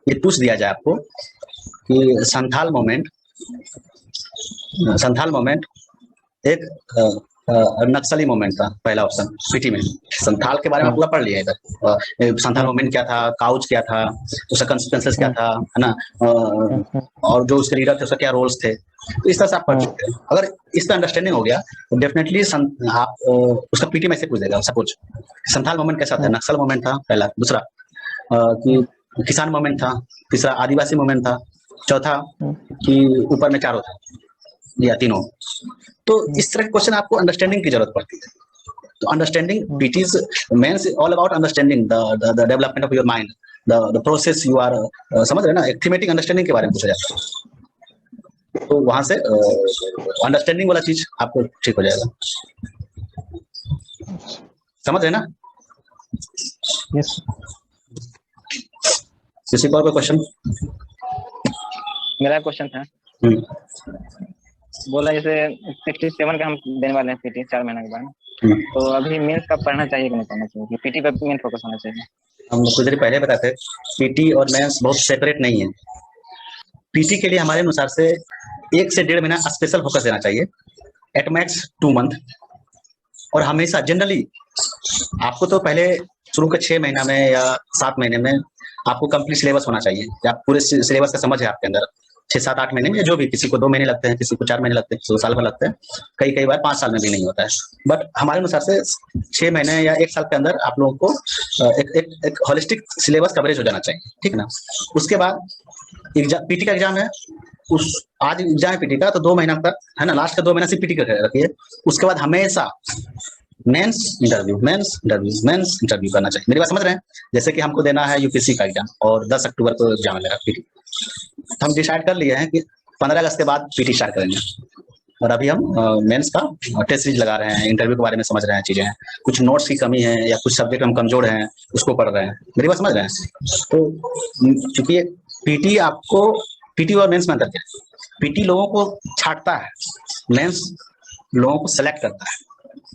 ये पूछ दिया जाए आपको कि संथाल मोमेंट एक नक्सली मोमेंट था, पहला ऑप्शन पीटी में, संथाल के बारे में पूरा पढ़ लिया इधर, संथाल मोमेंट क्या था, काउच क्या था, उसका कंसिक्वेंसेस क्या था, है ना, और जो उसके लीडर थे उसका क्या रोल्स थे, तो इस तरह से आप पढ़ चुके हैं। अगर इस तरह अंडरस्टैंडिंग हो गया तो डेफिनेटली आप उसका पीटी में से पूछ देगा। सपोज संथाल मोमेंट कैसा था, नक्सल मोमेंट था पहला, दूसरा कि किसान मोमेंट था, तीसरा आदिवासी मोमेंट था, चौथा कि ऊपर में चारों था या तीनों। तो इस तरह के क्वेश्चन आपको अंडरस्टैंडिंग की जरूरत पड़ती है। तो understanding PT is mains all about understanding the development of your mind, the process you are, समझ रहे हैं ना, एक थीमेटिक अंडरस्टैंडिंग के बारे में पूछा जाता है। तो वहां से अंडरस्टैंडिंग वाला चीज आपको ठीक हो जाएगा, समझ रहे ना। यस। किसी को और कोई क्वेश्चन? मेरा क्वेश्चन था, बोला जैसे 67 का हम देने वाले हैं पीटी 4 महीने के बाद, तो अभी मेंस का पढ़ना चाहिए कि नहीं पढ़ना चाहिए, कि पीटी पर मेन फोकस होना चाहिए? हम कुछ देर पहले बताते, पीटी और मेंस बहुत सेपरेट नहीं है। पीटी के लिए हमारे अनुसार से 1 से 1.5 महीना स्पेशल फोकस देना चाहिए, एट मैक्स 2 मंथ। और हमेशा जनरली आपको तो पहले शुरू के 6 महीना में या 7 महीने में आपको कंप्लीट सिलेबस होना चाहिए, या पूरे सिलेबस का समझ है आपके अंदर। 6-7-8 महीने में, जो भी, किसी को 2 महीने लगते हैं, किसी को 4 महीने लगते हैं, किसी को साल भर लगते हैं, कई बार 5 साल में भी नहीं होता है। बट हमारे अनुसार से 6 महीने या 1 साल के अंदर आप लोगों को एक होलिस्टिक सिलेबस कवरेज हो जाना चाहिए, ठीक ना। उसके बाद पीटी का एग्जाम है, आज एग्जाम है पीटी का, तो 2 महीना तक है ना, लास्ट का 2 महीना सिर्फ पीटी का रखिए। उसके बाद हमेशा मेंस इंटरव्यू करना चाहिए। मेरी बात समझ रहे हैं? जैसे कि हमको देना है यूपीएससी का एग्जाम और 10 अक्टूबर को एग्जाम लगा पीटी, तो हम डिसाइड कर लिए हैं कि 15 अगस्त के बाद पीटी स्टार्ट करेंगे। और अभी हम मेंस का टेस्ट सीरीज लगा रहे हैं, इंटरव्यू के बारे में समझ रहे हैं चीजें, कुछ नोट्स की कमी है या कुछ सब्जेक्ट हम कमजोर हैं उसको पढ़ रहे हैं। मेरी बात समझ रहे हैं? तो चूंकि पीटी आपको, पीटी और मेंस में अंतर क्या है? पीटी लोगों को छांटता है, मेंस लोगों को सेलेक्ट करता है।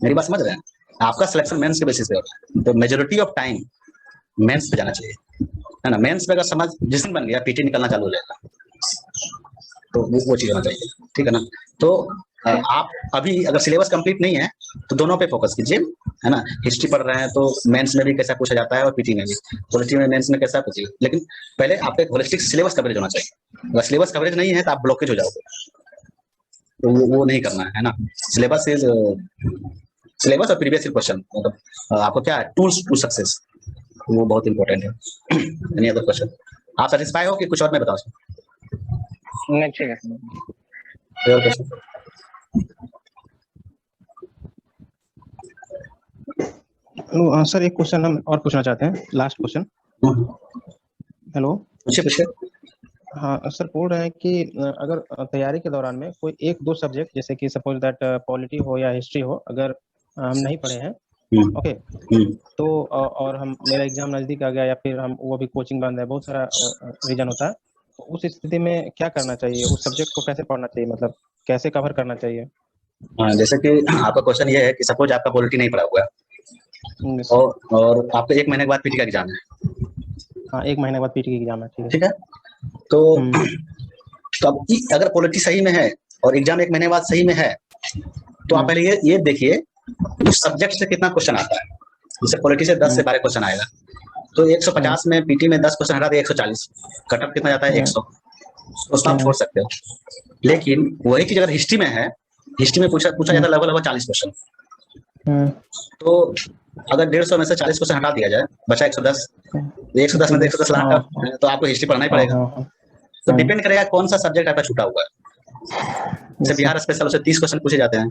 मेरी बात समझ रहे हैं? आपका सिलेक्शन मेंस के बेसिस पे होता है, तो मेजोरिटी ऑफ टाइम मेंस पे जाना चाहिए, है ना। मेंस पे अगर समझ जिस दिन बन गया, पीटी निकलना चालू हो जाएगा। तो वो चीज होना चाहिए, ठीक है ना। तो आप अभी अगर सिलेबस कंप्लीट नहीं है तो दोनों पे फोकस कीजिए, है ना। हिस्ट्री पढ़ रहे हैं तो मेंस में भी कैसा पूछा जाता है और पीटी में भी, पॉलिटी में मेंस में कैसा पूछिए, लेकिन पहले आपका एक होलिस्टिक सिलेबस कवरेज होना चाहिए। अगर सिलेबस कवरेज नहीं है तो आप ब्लॉकेज हो जाओगे, तो वो नहीं करना है ना। सिलेबस इज सिलेबस और प्रीवियस क्वेश्चन, मतलब आपको क्या है, टूल्स टू सक्सेस, वो बहुत इंपॉर्टेंट है। Any other question? आप सेटिस्फाई हो कि कुछ और मैं बताऊं? नहीं ठीक है। कोई और क्वेश्चन? सर एक क्वेश्चन हम और पूछना चाहते हैं, लास्ट क्वेश्चन। हेलो, पूछिए पूछिए। हाँ सर, बोल रहे हैं कि अगर तैयारी के दौरान में कोई एक दो सब्जेक्ट, जैसे कि सपोज दैट पॉलिटी हो या हिस्ट्री हो, अगर हम नहीं पढ़े हैं, ओके, तो और हम मेरा एग्जाम नजदीक आ गया या फिर हम वो भी कोचिंग बंद है, बहुत सारा रीजन होता है, तो उस स्थिति में क्या करना चाहिए? उस सब्जेक्ट को कैसे पढ़ना चाहिए, मतलब कैसे कवर करना चाहिए? हाँ, जैसे कि आपका क्वेश्चन ये है कि सपोज आपका पॉलिटी नहीं पढ़ा हुआ है और आपका 1 महीने के बाद पीटी का एग्जाम है। हाँ, 1 महीने बाद पीटी का एग्जाम है, ठीक है। तो अब अगर पॉलिटी सही में है और एग्जाम 1 महीने बाद सही में है, तो आप पहले ये देखिए उस सब्जेक्ट से कितना क्वेश्चन आता है। जैसे पॉलिटी से 10 से 12 क्वेश्चन आएगा, तो 150 में पीटी में 10 क्वेश्चन हटा दे 140, कटअप कितना जाता है 100, उसको आप छोड़ सकते हो। लेकिन वही चीज अगर हिस्ट्री में है, हिस्ट्री में पूछा जाता है लगभग 40 क्वेश्चन, तो अगर 150 में से 40 क्वेश्चन हटा दिया जाए, बचा 110, 110 में 110 लाख, तो आपको हिस्ट्री पढ़ना ही पड़ेगा। तो डिपेंड करेगा कौन सा सब्जेक्ट आपका छूटा हुआ है। जैसे बिहार स्पेशल से 30 क्वेश्चन पूछे जाते हैं,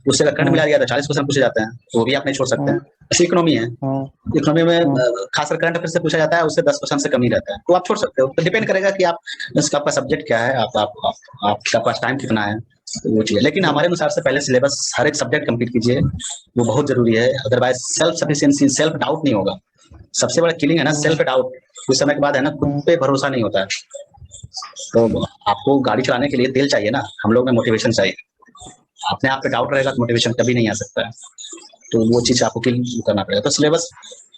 उससे अगर करंट मिला दिया तो 40 क्वेश्चन पूछे जाते हैं, तो वो भी आप नहीं छोड़ सकते हैं। ऐसी इकोनॉमी है, इकोनॉमी में खासकर करंट अफेयर से पूछा जाता है, उससे 10 क्वेश्चन से कम ही रहता है, तो आप छोड़ सकते हो। तो डिपेंड करेगा कि आपका सब्जेक्ट क्या है, आपका पास टाइम कितना है, तो वो चीज। लेकिन हमारे अनुसार से पहले सिलेबस हर एक सब्जेक्ट कंप्लीट कीजिए, वो बहुत जरूरी है। Otherwise self sufficiency, self doubt नहीं होगा। सबसे बड़ा किलिंग है ना सेल्फ डाउट। कुछ समय के बाद है ना खुद पे भरोसा नहीं होता है। तो आपको गाड़ी चलाने के लिए तेल चाहिए ना, हम लोग में मोटिवेशन चाहिए। अपने आप पे डाउट रहेगा तो मोटिवेशन कभी नहीं आ सकता है, तो वो चीज आपको किल करना पड़ेगा। तो सिलेबस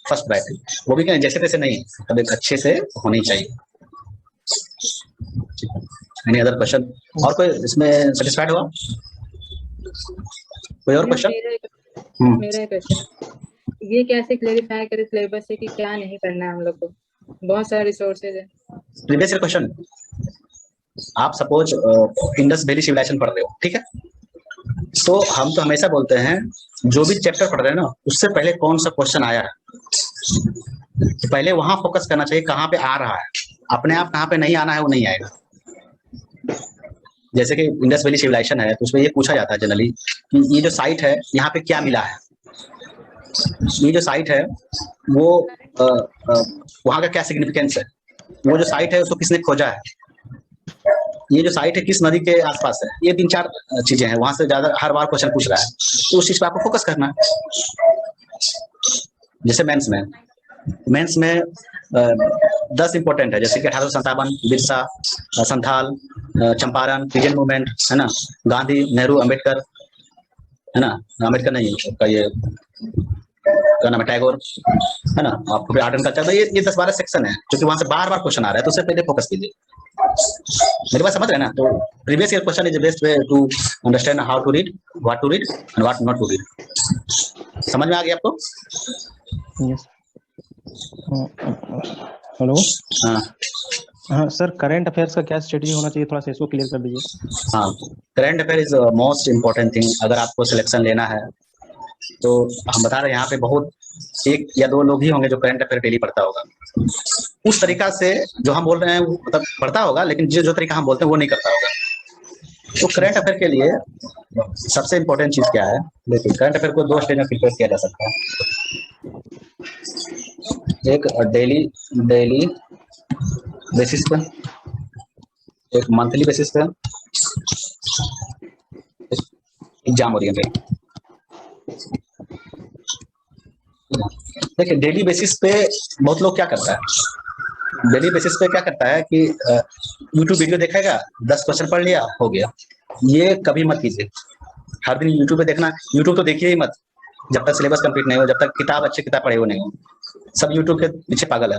फर्स्ट प्रायोरिटी, वो भी जैसे तैसे नहीं, कभी अच्छे से होनी चाहिए। Any other question? और कोई इसमें सेटिस्फाइड हुआ? कोई और क्वेश्चन? मेरा क्वेश्चन ये कैसे क्लेरिफाई करे सिलेबस से कि क्या नहीं करना है हम लोग को? बहुत सारे रिसोर्सेज है। प्रीवियस ईयर क्वेश्चन, आप सपोज इंडस वैली सिविलाइजेशन पढ़ रहे हो, ठीक है, तो हम तो हमेशा बोलते हैं जो भी चैप्टर पढ़ रहे हैं ना, उससे पहले कौन सा क्वेश्चन आया है, तो पहले वहां फोकस करना चाहिए कहाँ पे आ रहा है। अपने आप कहाँ पे नहीं आना है वो नहीं आएगा। जैसे कि इंडस वैली सिविलाइजेशन है, तो उसमें ये पूछा जाता है जनरली कि ये जो साइट है यहाँ पे क्या मिला है, ये जो साइट है वो वहाँ का क्या सिग्निफिकेंस है, वो जो साइट है उसको किसने खोजा है, ये जो साइट है किस नदी के आसपास है। ये 3-4 चीजें हैं, वहां से ज्यादा हर बार क्वेश्चन पूछ रहा है, तो उस चीज पे आपको फोकस करना है। जैसे मेंस में 10 इंपॉर्टेंट है, जैसे कि 1857, बिरसा, संथाल, चंपारण, पिजन मूवमेंट, है ना, गांधी, नेहरू, अम्बेडकर, है ना, अम्बेडकर नहीं उसका ये क्या नाम है, टैगोर, है ना, आपको आर्ट एंड कल्चर। ये 10-12 सेक्शन है जो कि वहां से बार बार क्वेश्चन आ रहा है, तो उससे पहले फोकस कीजिए। मेरी बात समझ रहे हैं ना? तो previous year question is the best way to understand how to read, what to read and what not to read. समझ में आ गया आपको? यस। हेलो। हाँ सर, करंट अफेयर्स का क्या स्ट्रेटजी होना चाहिए, थोड़ा सा इसको क्लियर कर दीजिए। हाँ, current affair is most important thing. अगर आपको सिलेक्शन लेना है तो हम बता रहे हैं यहाँ पे बहुत 1 या 2 लोग ही होंगे जो करंट अफेयर डेली पढ़ता होगा। उस तरीका से जो हम बोल रहे हैं वो मतलब पढ़ता होगा, लेकिन जो तरीका हम बोलते हैं वो नहीं करता होगा। तो करंट अफेयर के लिए सबसे इम्पोर्टेंट चीज क्या है? देखिए, करंट अफेयर को 2 स्टेज में प्रिपेयर किया जा सकता है। एक डेली बेसिस पर, एक मंथली बेसिस पे एग्जाम ओरिएंटेड। देखिए डेली बेसिस पे बहुत लोग क्या करता है, डेली बेसिस पे क्या करता है कि यूट्यूब वीडियो देखेगा, 10 क्वेश्चन पढ़ लिया, हो गया। ये कभी मत कीजिए। हर दिन यूट्यूब पे देखना, यूट्यूब तो देखिए ही मत जब तक सिलेबस कंप्लीट नहीं हो, जब तक किताब अच्छी किताब पढ़े हुए नहीं हो। सब यूट्यूब के पीछे पागल है।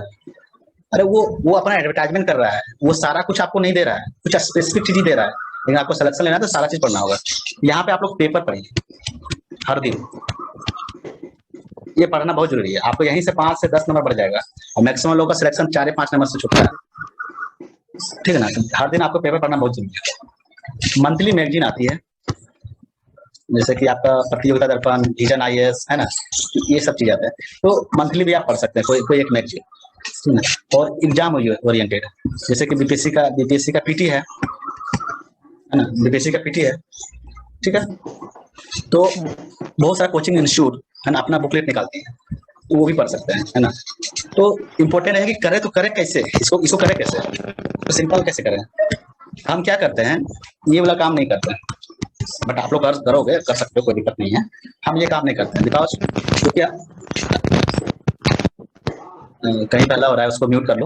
अरे वो अपना एडवर्टाइजमेंट कर रहा है, वो सारा कुछ आपको नहीं दे रहा है, कुछ स्पेसिफिक चीज ही दे रहा है, लेकिन आपको सिलेक्शन लेना है तो सारा चीज पढ़ना होगा। यहाँ पे आप लोग पेपर पढ़िए हर दिन, ये पढ़ना बहुत जरूरी है। आपको यहीं से 5 से 10 नंबर बढ़ जाएगा, और मैक्सिमम लोगों का सिलेक्शन 4 या 5 नंबर से छूटता है, ठीक है ना। हर दिन आपको पेपर पढ़ना बहुत जरूरी है। मंथली मैगजीन आती है, जैसे कि आपका प्रतियोगिता दर्पण, विजन IAS है ना, ये सब चीज आते हैं, तो मंथली भी आप पढ़ सकते हैं कोई एक मैगजीन। और एग्जाम ओरिएंटेड, जैसे कि बीपीएससी का पीटी है ना, बीपीएससी का पीटी है, ठीक है। तो बहुत सारा कोचिंग इंस्टीट्यूट है ना अपना बुकलेट निकालते हैं, तो वो भी पढ़ सकते हैं, है ना। तो इम्पोर्टेंट है कि करे तो करे कैसे, इसको करे कैसे, तो सिंपल कैसे करें। हम क्या करते हैं, ये वाला काम नहीं करते हैं, बट आप लोग करोगे, कर सकते हो, कोई दिक्कत नहीं है। हम ये काम नहीं करते हैं बिकॉज तो क्या कहीं पहला हो रहा है, उसको म्यूट कर लो।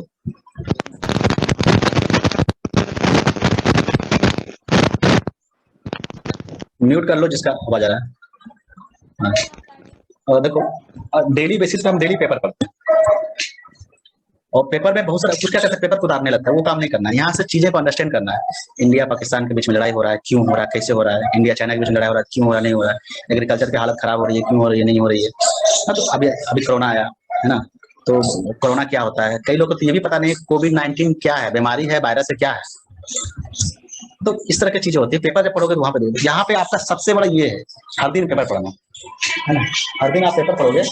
म्यूट कर लो जिसका आवाज आ रहा है। हाँ। और देखो डेली बेसिस पे हम डेली पेपर पढ़ते हैं, और पेपर में बहुत सारा कुछ क्या करते हैं, पेपर को उतारने लगता है, वो काम नहीं करना है। यहाँ से चीजें को अंडरस्टैंड करना है। इंडिया पाकिस्तान के बीच में लड़ाई हो रहा है, क्यों हो रहा है, कैसे हो रहा है, इंडिया चाइना के बीच में लड़ाई हो रहा है, क्यों हो रहा है, नहीं हो रहा है, एग्रीकल्चर की हालत खराब हो रही है, क्यों हो रही है, नहीं हो रही है। हाँ, तो अभी कोरोना आया है ना, तो कोरोना क्या होता है, कई लोगों को तो ये भी पता नहीं कोविड-19 क्या है, बीमारी है, वायरस है, क्या है। तो इस तरह की चीजें होती है। पेपर जब पढ़ोगे तो वहां पे देखोगे, यहाँ पे आपका सबसे बड़ा ये है हर दिन पेपर पढ़ना, है ना। हर दिन आप पेपर पढ़ोगे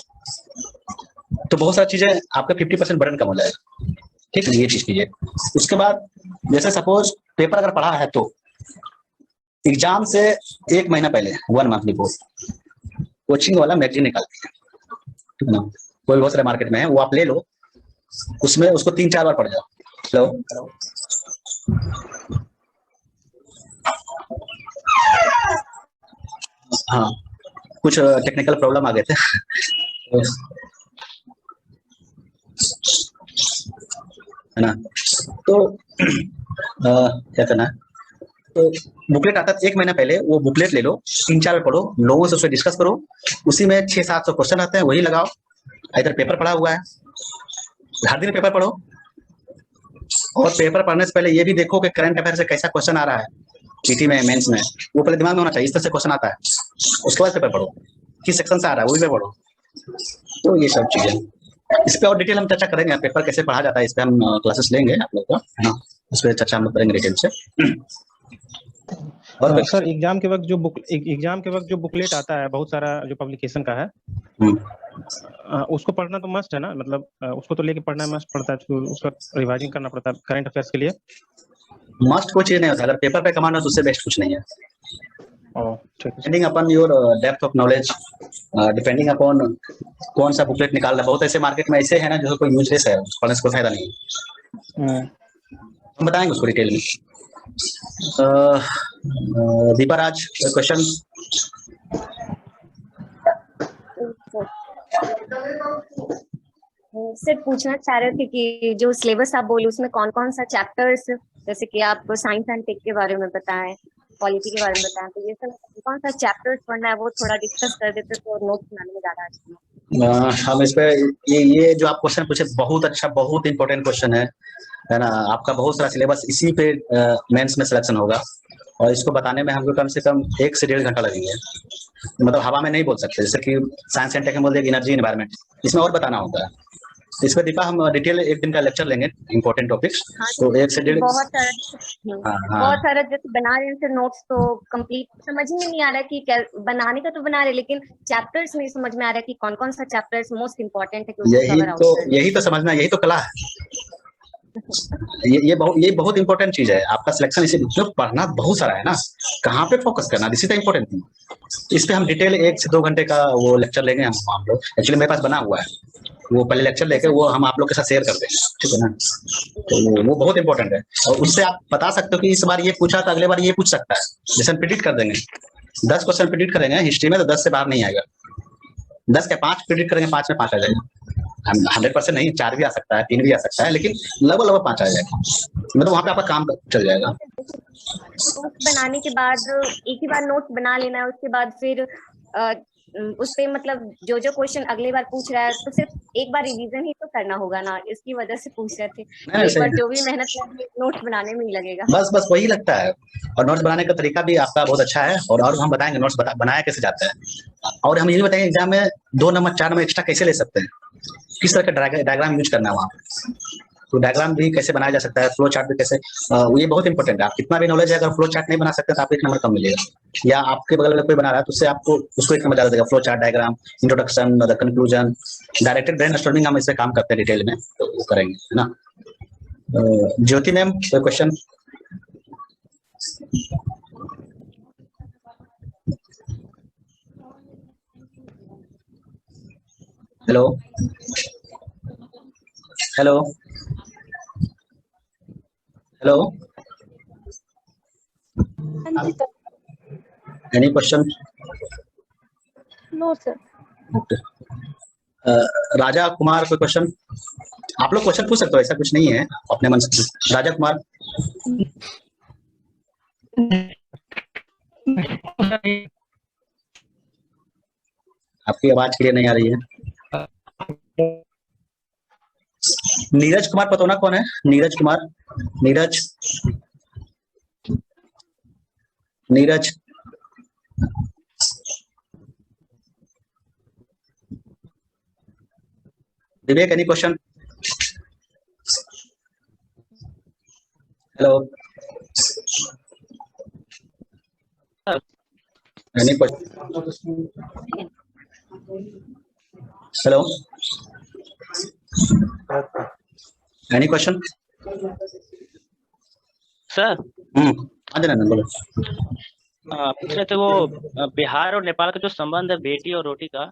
तो बहुत सारी चीजें आपका 50% बर्डन कम हो जाएगा, ठीक है। ये चीज कीजिए। उसके बाद जैसे सपोज पेपर अगर पढ़ा है तो एग्जाम से 1 महीना पहले 1 मंथ बिफोर कोचिंग वाला मैगजीन निकालती है, ठीक है ना। कोई बहुत सारे मार्केट में है, वो आप ले लो, उसमें उसको 3-4 बार पढ़ जाओ। हेलो, हाँ, कुछ टेक्निकल प्रॉब्लम आ गए थे है ना। तो क्या करना है, तो बुकलेट आता है 1 महीना पहले, वो बुकलेट ले लो, 3-4 बार पढ़ो, लोगों से उससे डिस्कस करो, उसी में 600-700 क्वेश्चन आते हैं, वही लगाओ। इधर पेपर पढ़ा हुआ है, हर दिन पेपर पढ़ो, और पेपर पढ़ने से पहले ये भी देखो कि करंट अफेयर से कैसा क्वेश्चन आ रहा है, पीटी में, मेंस में, वो पहले दिमाग में होना चाहिए, इस तरह से क्वेश्चन आता है। उसके बाद पेपर पढ़ो, किस सेक्शन से आ रहा है वो भी पढ़ो। तो ये सब चीजें, इस पे और डिटेल हम चर्चा करेंगे, पेपर कैसे पढ़ा जाता है, इस पे हम क्लासेस लेंगे आप लोग का, है ना, उस पर चर्चा हम करेंगे डिटेल से। और सर एग्जाम के वक्त जो बुकलेट आता है बहुत सारा, जो पब्लिकेशन का है, उसको पढ़ना तो मस्ट है ना, मतलब उसको तो लेके पढ़ना मस्ट पड़ता है, तो उसका रिवाइजिंग करना पड़ता है करंट अफेयर्स के लिए। मस्ट कोई चीज नहीं होता, अगर पेपर पे कमाना है तो उससे बेस्ट कुछ नहीं है। Depending upon your depth of knowledge, depending upon कौन सा बुकलेट निकाल रहा है। बहुत ऐसे मार्केट में ऐसे है ना जो कोई यूजलेस है, पढ़ने से कोई फायदा नहीं है। हम बताएंगे उसको डिटेल में। दीपा राज, क्वेश्चन। सर पूछना चाह रहे थे कि जो सिलेबस आप बोले उसमें कौन कौन सा चैप्टर्स, जैसे कि आप साइंस एंड टेक के बारे में बताएं, पॉलिटी के बारे में बताएं, तो ये सब कौन सा चैप्टर्स पढ़ना है वो थोड़ा डिस्कस कर देते तो नोट्स बनाने में ज्यादा अच्छा। हम इस पे ये जो आप क्वेश्चन पूछे बहुत अच्छा, बहुत इंपॉर्टेंट क्वेश्चन है ना। आपका बहुत सारा सिलेबस इसी पे मेंस में सिलेक्शन होगा, और इसको बताने में हमको कम से कम 1 से 1.5 घंटा लगेंगे, मतलब हवा में नहीं बोल सकते। जैसे कि साइंस एंड टेक में बोल दिया एनर्जी एनवायरनमेंट, इसमें और बताना होता है। इस पर दीपा हम डिटेल 1 दिन का लेक्चर लेंगे, इंपॉर्टेंट टॉपिक्स। हाँ, तो 1 से 1.5 बहुत सारा जैसे बना रहे हैं नोट्स, तो कंप्लीट समझ में नहीं आ रहा कि बनाने का तो बना रहे, लेकिन चैप्टर्स नहीं समझ में आ रहा कि कौन कौन सा चैप्टर्स मोस्ट इम्पोर्टेंट है। यही तो समझना, यही तो कला है। ये बहुत इंपॉर्टेंट चीज है। आपका सिलेक्शन इसे पढ़ना बहुत सारा है ना, कहाँ पे फोकस करना, this is the important thing. इस पे हम डिटेल 1 से 2 घंटे का वो लेक्चर लेंगे हम लोग। एक्चुअली मेरे पास बना हुआ है, वो पहले लेक्चर लेके वो हम आप लोग के साथ शेयर करते हैं, ठीक है ना। तो वो बहुत इंपॉर्टेंट है और उससे आप बता सकते हो कि इस बार ये पूछा तो अगले बार ये पूछ सकता है। जैसे हम प्रिडिक्ट कर देंगे 10 क्वेश्चन प्रिडिक्ट करेंगे हिस्ट्री में तो 10 से बाहर नहीं आएगा। 10 के 5 प्रिडिक्ट करेंगे 5 में 5 आ जाएगा। 100% नहीं, 4 भी आ सकता है, 3 भी आ सकता है, लेकिन लगभग 5 आ जाएगा। मतलब वहाँ पे आपका काम चल जाएगा। नोट्स बनाने के बाद एक ही बार नोट्स बना लेना है, उसके बाद फिर उस पे मतलब जो जो क्वेश्चन अगले बार पूछ रहा है तो सिर्फ एक बार रिवीजन ही तो करना होगा ना, इसकी वजह से पूछ रहे थे। एक बार जो भी मेहनत करेंगे नोट्स बनाने में ही लगेगा। बस वही लगता है। और नोट्स बनाने का तरीका भी आपका बहुत अच्छा है और हम बताएंगे नोट्स बनाया कैसे जाता है। और हम ये भी बताएंगे एग्जाम में 2 नंबर 4 नंबर एक्स्ट्रा कैसे ले सकते हैं, किस तरह का डायग्राम यूज करना है वहाँ पे। तो डायग्राम भी कैसे बनाया जा सकता है, फ्लो चार्ट भी कैसे, ये बहुत इंपॉर्टेंट है। आप कितना भी नॉलेज है अगर फ्लो चार्ट नहीं बना सकते तो आपको 1 नंबर कम मिलेगा। या आपके बगल में कोई बना रहा है तो उससे आपको उसको 1 नंबर ज्यादा देगा। Flow chart, diagram, introduction, conclusion, directed brainstorming हम इससे काम करते हैं डिटेल में, तो वो करेंगे, है ना। ज्योति मैम कोई question? Hello hello hello, any question? No sir. Okay, Raja Kumar कोई क्वेश्चन? आप लोग क्वेश्चन पूछ सकते हो, ऐसा कुछ नहीं है, अपने मन से। राजा कुमार, आपकी आवाज क्लियर नहीं आ रही है। नीरज कुमार पतोना कौन है? Neeraj Kumar, Neeraj Neeraj Vivek, any question? Hello, any question? Hello, any question? Sir हाँ जनानंद बोलो। पूछ रहे थे वो बिहार और नेपाल का जो संबंध है बेटी और रोटी का,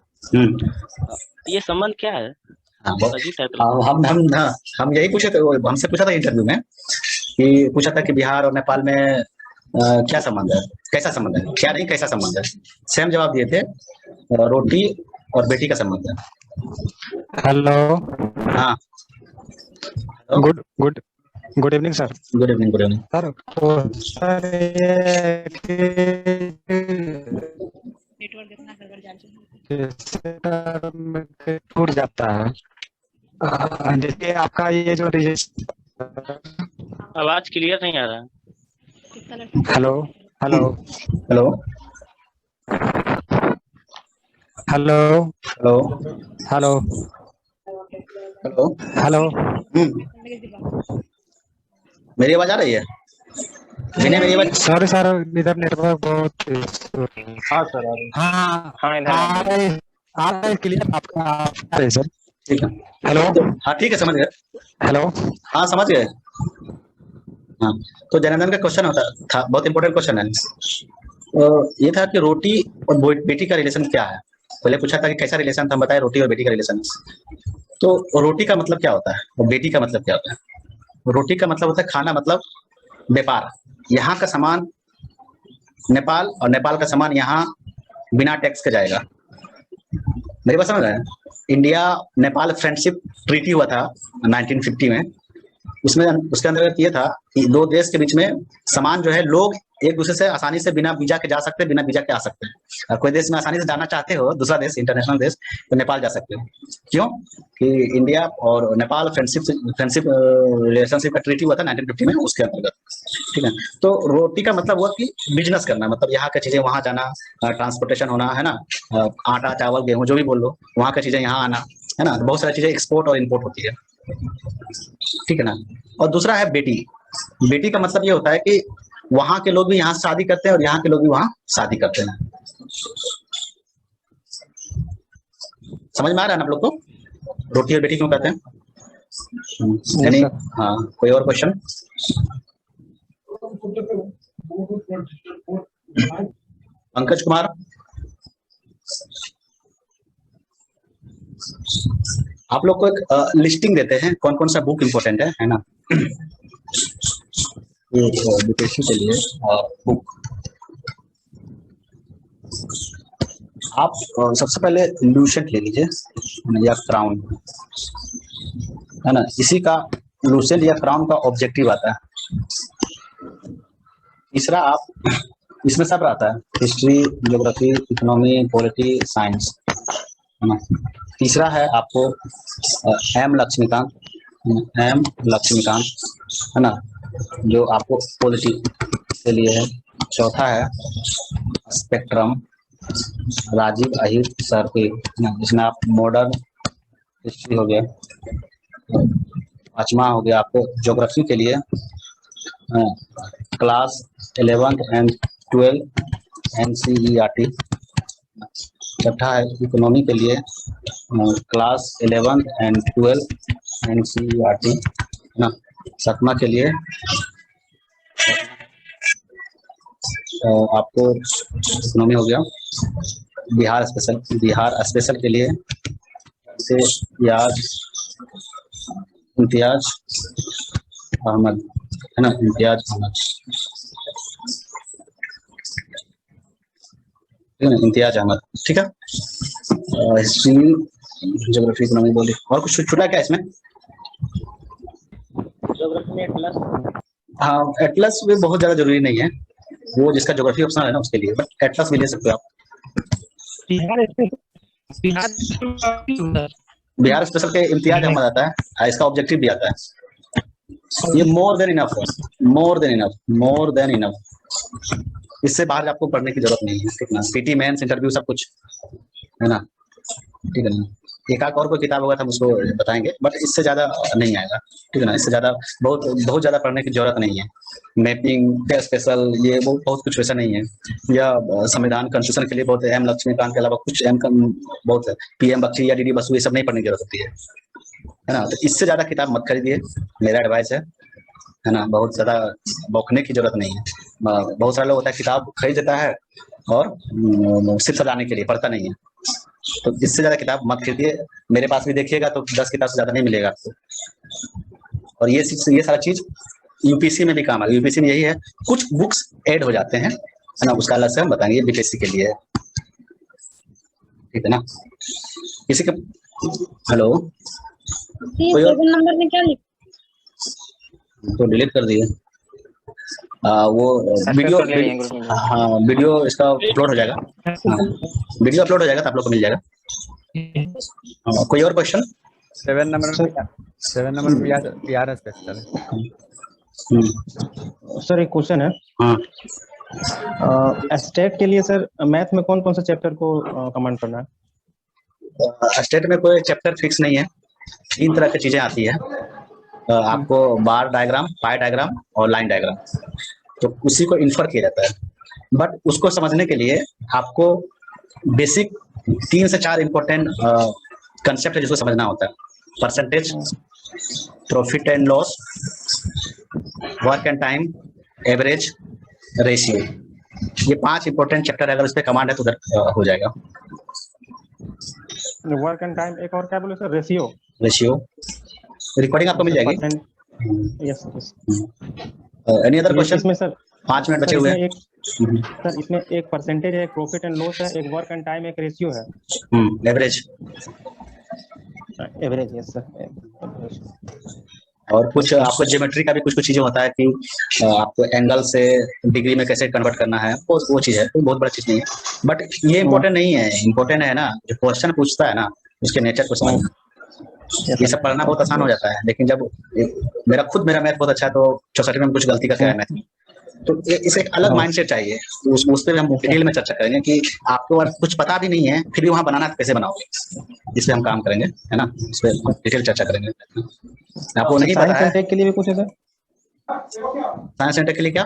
ये संबंध क्या है? हम यही पूछे थे, हमसे पूछा था इंटरव्यू में कि पूछा था कि बिहार और नेपाल में क्या संबंध है, कैसा संबंध है, क्या नहीं कैसा संबंध है। सेम जवाब दिए थे, रोटी और बेटी का संबंध है। हेलो, हाँ good evening sir. Good evening sir. Sir ये टूट जाता है, जैसे आपका ये जो आवाज क्लियर नहीं आ रहा है। Hello hello hello hello hello hello hello hello, मेरी आवाज आ रही है? विनय मेरी आवाज? सॉरी सर, इधर नेटवर्क बहुत। हाँ सर आ रहे क्लियर आपका आ रहे सर? ठीक है। हेलो, हाँ ठीक है, समझ गए। हेलो, हाँ समझ गए। हाँ, तो जनार्दन का क्वेश्चन होता था, बहुत इंपॉर्टेंट क्वेश्चन है। ये था कि रोटी और बेटी का रिलेशन क्या है। पहले पूछा था कि कैसा रिलेशन था, हम बताए रोटी और बेटी का रिलेशन। तो रोटी का मतलब क्या होता है और बेटी का मतलब क्या होता है? रोटी का मतलब होता है खाना, मतलब व्यापार। यहाँ का सामान नेपाल और नेपाल का सामान यहाँ बिना टैक्स के जाएगा। मेरी बात समझ रहे हैं? इंडिया नेपाल फ्रेंडशिप ट्रीटी हुआ था 1950 में। उसमें उसके अंतर्गत ये था कि 2 देश के बीच में सामान जो है, लोग एक दूसरे से आसानी से बिना वीजा के जा सकते हैं, बिना वीजा के आ सकते हैं। और कोई देश में आसानी से जाना चाहते हो, दूसरा देश, इंटरनेशनल देश, तो नेपाल जा सकते हो। क्यों? कि इंडिया और नेपाल फ्रेंडशिप रिलेशनशिप का ट्रीटी हुआ था 1950 में, उसके अंतर्गत। ठीक है। तो रोटी का मतलब हुआ कि बिजनेस करना, मतलब यहाँ की चीजें वहाँ जाना, ट्रांसपोर्टेशन होना, है ना, आटा चावल गेहूं जो भी बोल लो, वहाँ की चीजें यहाँ आना, है ना। बहुत सारी चीजें एक्सपोर्ट और इम्पोर्ट होती है, ठीक है ना। और दूसरा है बेटी। बेटी का मतलब ये होता है कि वहां के लोग भी यहाँ शादी करते हैं और यहाँ के लोग भी वहां शादी करते हैं। समझ में आ रहा है ना आप लोग को रोटी और बेटी क्यों कहते हैं? यानी हाँ, कोई और क्वेश्चन? पंकज कुमार, आप लोग को एक लिस्टिंग देते हैं कौन कौन सा बुक इम्पोर्टेंट है ना। ये बीपीएससी के लिए बुक आप सबसे पहले लूसेंट ले लीजिए या क्राउन, है ना। इसी का लूसेंट या क्राउन का ऑब्जेक्टिव आता है। तीसरा आप इसमें सब रहता है, history, geography, economy, polity, science, है ना। तीसरा है आपको एम लक्ष्मीकांत, है ना, जो आपको पॉलिटी के लिए है। चौथा है स्पेक्ट्रम, राजीव अहिर सर के, जिसमें आप मॉडर्न हिस्ट्री हो गया। पांचवा हो गया आपको ज्योग्राफी के लिए क्लास 11th एंड 12 NCERT। छठा है इकोनॉमी के लिए क्लास 11th एंड 12 NCERT, है ना। सातवां के लिए आपको इकोनॉमी हो गया। बिहार स्पेशल के लिए से इम्तियाज अहमद, है ना, इम्तियाज अहमद, इम्तियाज अहमद, ठीक है। हिस्ट्री, ज्योग्राफी, इकोनॉमी बोली। और कुछ छूटा क्या इसमें? ज्योग्राफी में एटलस, हाँ एटलस भी बहुत ज्यादा जरूरी नहीं है, वो जिसका ज्योग्राफी ऑप्शन है ना उसके लिए, बट एटलस भी ले सकते हो आप। बिहार स्पेशल के इम्तियाज अहमद आता है, इसका ऑब्जेक्टिव भी आता है। ये मोर देन इनफ, इससे बाहर आपको पढ़ने की जरूरत नहीं है, ठीक ना। पीटी मेंस इंटरव्यू सब कुछ, है ना, ठीक है ना। एक और कोई किताब होगा तो हम उसको बताएंगे, बट इससे ज्यादा नहीं आएगा, ठीक है ना। इससे ज्यादा बहुत ज्यादा पढ़ने की जरूरत नहीं है। मैपिंग स्पेशल ये वो बहुत कुछ वैसा नहीं है। या संविधान कॉन्स्टिट्यूशन के लिए बहुत एम लक्ष्मीकांत के अलावा कुछ एम बहुत है, पीएम बख्शी या डीडी बसु, ये सब नहीं पढ़ने की जरूरत होती है ना। तो इससे ज्यादा किताब मत खरीदिए, मेरा एडवाइस है ना। बहुत ज्यादा बौखने की जरूरत नहीं है। बहुत सारा लोग होता है किताब खरीद देता है और सिर्फ सजाने के लिए पढ़ता नहीं है, तो इससे ज्यादा किताब मत खरीदिए। मेरे पास भी देखिएगा तो 10 किताब से ज्यादा नहीं मिलेगा आपको। और ये सारा चीज यूपीसी में भी काम है। यूपीसी में यही है, कुछ बुक्स ऐड हो जाते हैं, है ना, उसका अलग से हम बताएंगे, बीपीएससी के लिए, ठीक है ना। किसी का हेलो, नंबर में क्या तो डिलीट कर दिए। वो वीडियो, हाँ वीडियो इसका अपलोड हो जाएगा, हाँ वीडियो अपलोड हो जाएगा तो आप लोग को मिल जाएगा। कोई और question? 7 number Bihar special. Sir एक क्वेश्चन है, स्टेट के लिए सर मैथ में कौन कौन सा चैप्टर को कमांड करना है? स्टेट में कोई चैप्टर फिक्स नहीं है, 3 तरह की चीजें आती है आपको, बार डायग्राम, पाई डायग्राम और लाइन डायग्राम। तो उसी को इन्फर किया जाता है, बट उसको समझने के लिए आपको बेसिक 3 से 4 इंपॉर्टेंट कंसेप्ट है जिसको समझना होता है। Percentage, profit and loss, work and time, average, ratio, ये 5 इंपॉर्टेंट चैप्टर अगर उस पर कमांड है तो उधर हो जाएगा। वर्क एंड टाइम, एक और क्या बोले सर? रेशियो रिकॉर्डिंग आपको मिल जाएगी। यस। Any other question? इसमें सर 5 मिनट बचे हुए हैं। सर इसमें एक परसेंटेज है, एक प्रॉफिट एंड लॉस है, एक वर्क एंड टाइम, एक रेशियो है, एवरेज। Yes sir. और कुछ आपको ज्योमेट्री का भी कुछ चीजें होता है कि आपको एंगल से डिग्री में कैसे कन्वर्ट करना है, वो चीज है, बहुत बड़ा चीज नहीं है। बट ये इम्पोर्टेंट नहीं है, इम्पोर्टेंट है ना जो क्वेश्चन पूछता है ना उसके नेचर को समझना। ये सब पढ़ना बहुत आसान हो जाता है, लेकिन जब मेरा मैथ बहुत अच्छा है तो 64 में कुछ गलती करके आया मैथ में, तो इसे एक अलग माइंडसेट चाहिए। उस पर हम डिटेल में चर्चा करेंगे कि आपको अगर कुछ पता भी नहीं है फिर भी वहां बनाना कैसे बनाओगे, इस पे हम काम करेंगे, है ना। इस पे डिटेल चर्चा करेंगे। आपको नहीं पता है के लिए भी कुछ है सर? साइंस एंड टेक के लिए क्या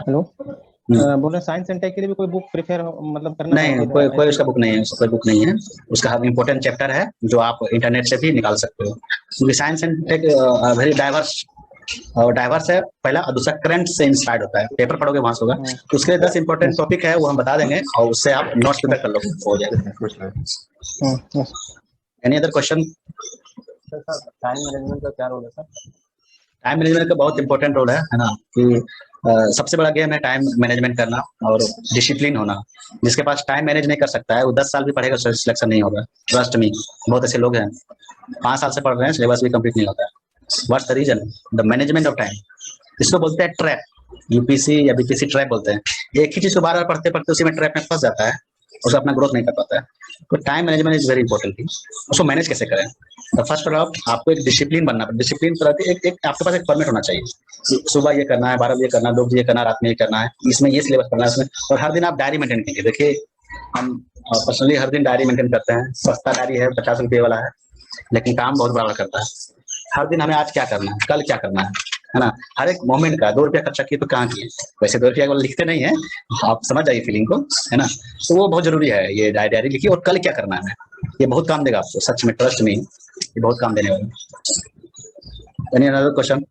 बोल रहे? साइंस एंड टेक के लिए भी कोई बुक प्रेफर मतलब करना? नहीं, कोई उसका बुक नहीं है, उसका बुक नहीं है। उसका इम्पोर्टेंट चैप्टर है जो आप इंटरनेट से भी निकाल सकते हो, क्योंकि science and tech very diverse है पहला, और दूसरा करंट से इंस्पायर्ड होता है। पेपर पढ़ोगे वहां से होगा, तो उसके 10 इंपॉर्टेंट टॉपिक है वो हम बता देंगे और उससे आप नोट्स प्रिपेयर कर लो, हो जाएगा। Any other question? Time management का क्या रोल है सर? टाइम मैनेजमेंट का बहुत इंपॉर्टेंट रोल है ना, कि सबसे बड़ा गेम है टाइम मैनेजमेंट करना और डिसिप्लिन होना। जिसके पास टाइम मैनेज नहीं कर सकता है वो 10 साल भी पढ़ेगा, सिलेक्शन नहीं होगा। ट्रस्ट मी, बहुत ऐसे लोग हैं 5 साल से पढ़ रहे हैं, सिलेबस भी कंप्लीट नहीं होता है। What's the reason? The management of time. इसको बोलते हैं ट्रैप, यूपीसी या बीपीसी ट्रैप बोलते हैं। एक ही चीज को बार बार पढ़ते पढ़ते उसी में ट्रैप में फंस जाता है, उसको अपना ग्रोथ नहीं कर पाता है। तो time management is very important thing. उसको मैनेज कैसे करें? तो फर्स्ट ऑफ आपको एक डिसिप्लिन बनना पड़ेगा। डिसिप्लिन तरह एक आपके पास एक फॉर्मेट होना चाहिए। सुबह ये करना है, 12 बजे करना है, 2 बजे करना है, रात में ये करना है, इसमें ये सिलेबस करना है इसमें। और हर दिन आप डायरी मेंटेन कीजिए। देखिए हम पर्सनली हर दिन डायरी मेंटेन करते हैं। सस्ता डायरी है, 50 रुपये वाला है, लेकिन काम बहुत बड़ा करता है। हर दिन हमें आज क्या करना है, कल क्या करना है ना। हर एक मोमेंट का 2 रुपया खर्चा किए तो कहाँ किए। वैसे 2 रुपया वाला लिखते नहीं है, आप समझ जाइए फीलिंग को, है ना। तो वो बहुत जरूरी है, ये डायरी लिखिए और कल क्या करना है। ये बहुत काम देगा आपको, सच में, ट्रस्ट में, ये बहुत काम देने वाला। Any another question?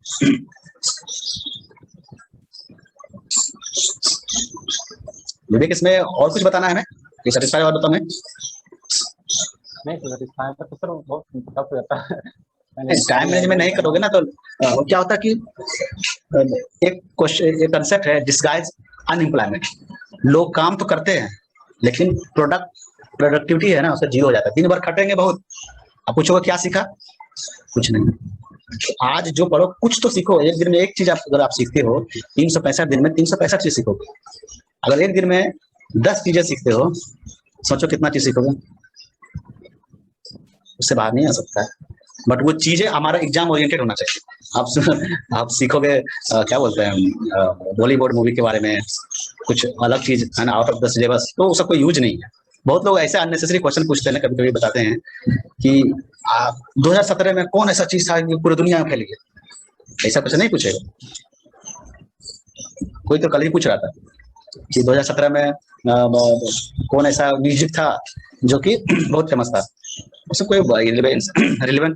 विवेक, इसमें और कुछ बताना है हमें? कि सेटिस्फाई और बताओ। नहीं सेटिस्फाई तो सर बहुत टफ रहता है। टाइम मैनेजमेंट नहीं करोगे ना तो क्या होता है कि एक क्वेश्चन, एक कंसेप्ट है डिस्गाइज अनएम्प्लॉयमेंट। लोग काम तो करते हैं लेकिन प्रोडक्टिविटी है ना, उसका जीरो हो जाता है। दिन भर खटेंगे बहुत, आप पूछोगे क्या सीखा? कुछ नहीं। तो आज जो पढ़ो कुछ तो सीखो। एक दिन में एक चीज अगर आप सीखते हो, 365 दिन में 365 चीज सीखोगे। अगर एक दिन में 10 चीजें सीखते हो, सोचो कितना चीज सीखोगे। उससे बाहर नहीं आ सकता है। बट वो चीजें हमारा एग्जाम ओरिएंटेड होना चाहिए। आप सीखोगे क्या बोलते हैं बॉलीवुड मूवी के बारे में, कुछ अलग चीज है ना, आउट ऑफ द सिलेबस, तो उसका कोई यूज नहीं है। बहुत लोग ऐसे अननेसेसरी क्वेश्चन पूछते हैं, कभी कभी बताते हैं कि 2017 में कौन ऐसा चीज था जो पूरी दुनिया में फैल गया। ऐसा क्वेश्चन नहीं पूछेगा कोई। तो कल ही पूछ रहा था कि 2017 में कौन ऐसा म्यूजिक था जो कि बहुत फेमस था। उससे कोई रिलेवेंट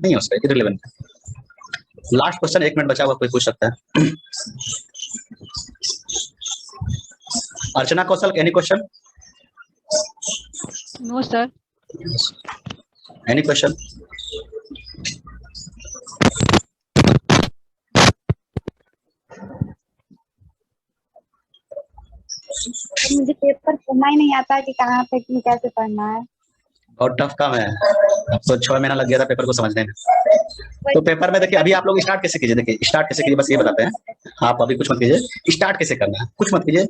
नहीं है, उसका इररिलेवेंट है। लास्ट क्वेश्चन, 1 मिनट बचा हुआ, कोई पूछ सकता है। Archana Kaushal, any question? No sir. Any question? मुझे पेपर पढ़ना ही नहीं आता कि कहाँ पे कैसे पढ़ना है। बहुत टफ काम है। अब तो 6 महीना लग गया था पेपर को समझने में। तो पेपर में देखिए, अभी आप लोग स्टार्ट कैसे कीजिए। देखिए स्टार्ट कैसे कीजिए, बस ये बताते हैं। आप अभी कुछ मत कीजिए, स्टार्ट कैसे करना है कुछ मत कीजिए।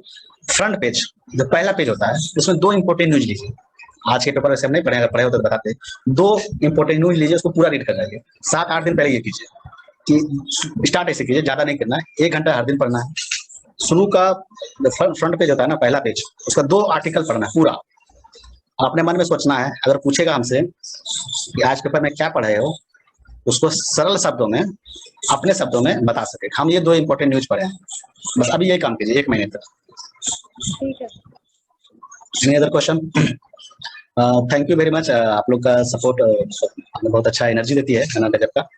फ्रंट पेज, जो पहला पेज होता है, उसमें 2 इंपॉर्टेंट न्यूज लीजिए। आज के पेपर वैसे हम नहीं पढ़े, अगर पढ़े होते तो बताते। 2 इंपॉर्टेंट न्यूज लीजिए, उसको पूरा रीड कर जाइए। 7-8 दिन पहले ये कीजिए कि स्टार्ट ऐसे कीजिए, ज्यादा नहीं करना है, 1 घंटा हर दिन पढ़ना है। शुरू का फ्रंट पेज होता है ना, पहला पेज, उसका 2 आर्टिकल पढ़ना है पूरा। अपने मन में सोचना है, अगर पूछेगा हमसे कि आज पेपर में क्या पढ़े हो, उसको सरल शब्दों में, अपने शब्दों में बता सके। हम ये 2 इंपॉर्टेंट न्यूज पढ़े हैं, बस अभी यही काम कीजिए 1 महीने तक। ठीक है। Any other question? Thank you very much. आप लोग का सपोर्ट हमें बहुत अच्छा एनर्जी देती है ना, गजब का।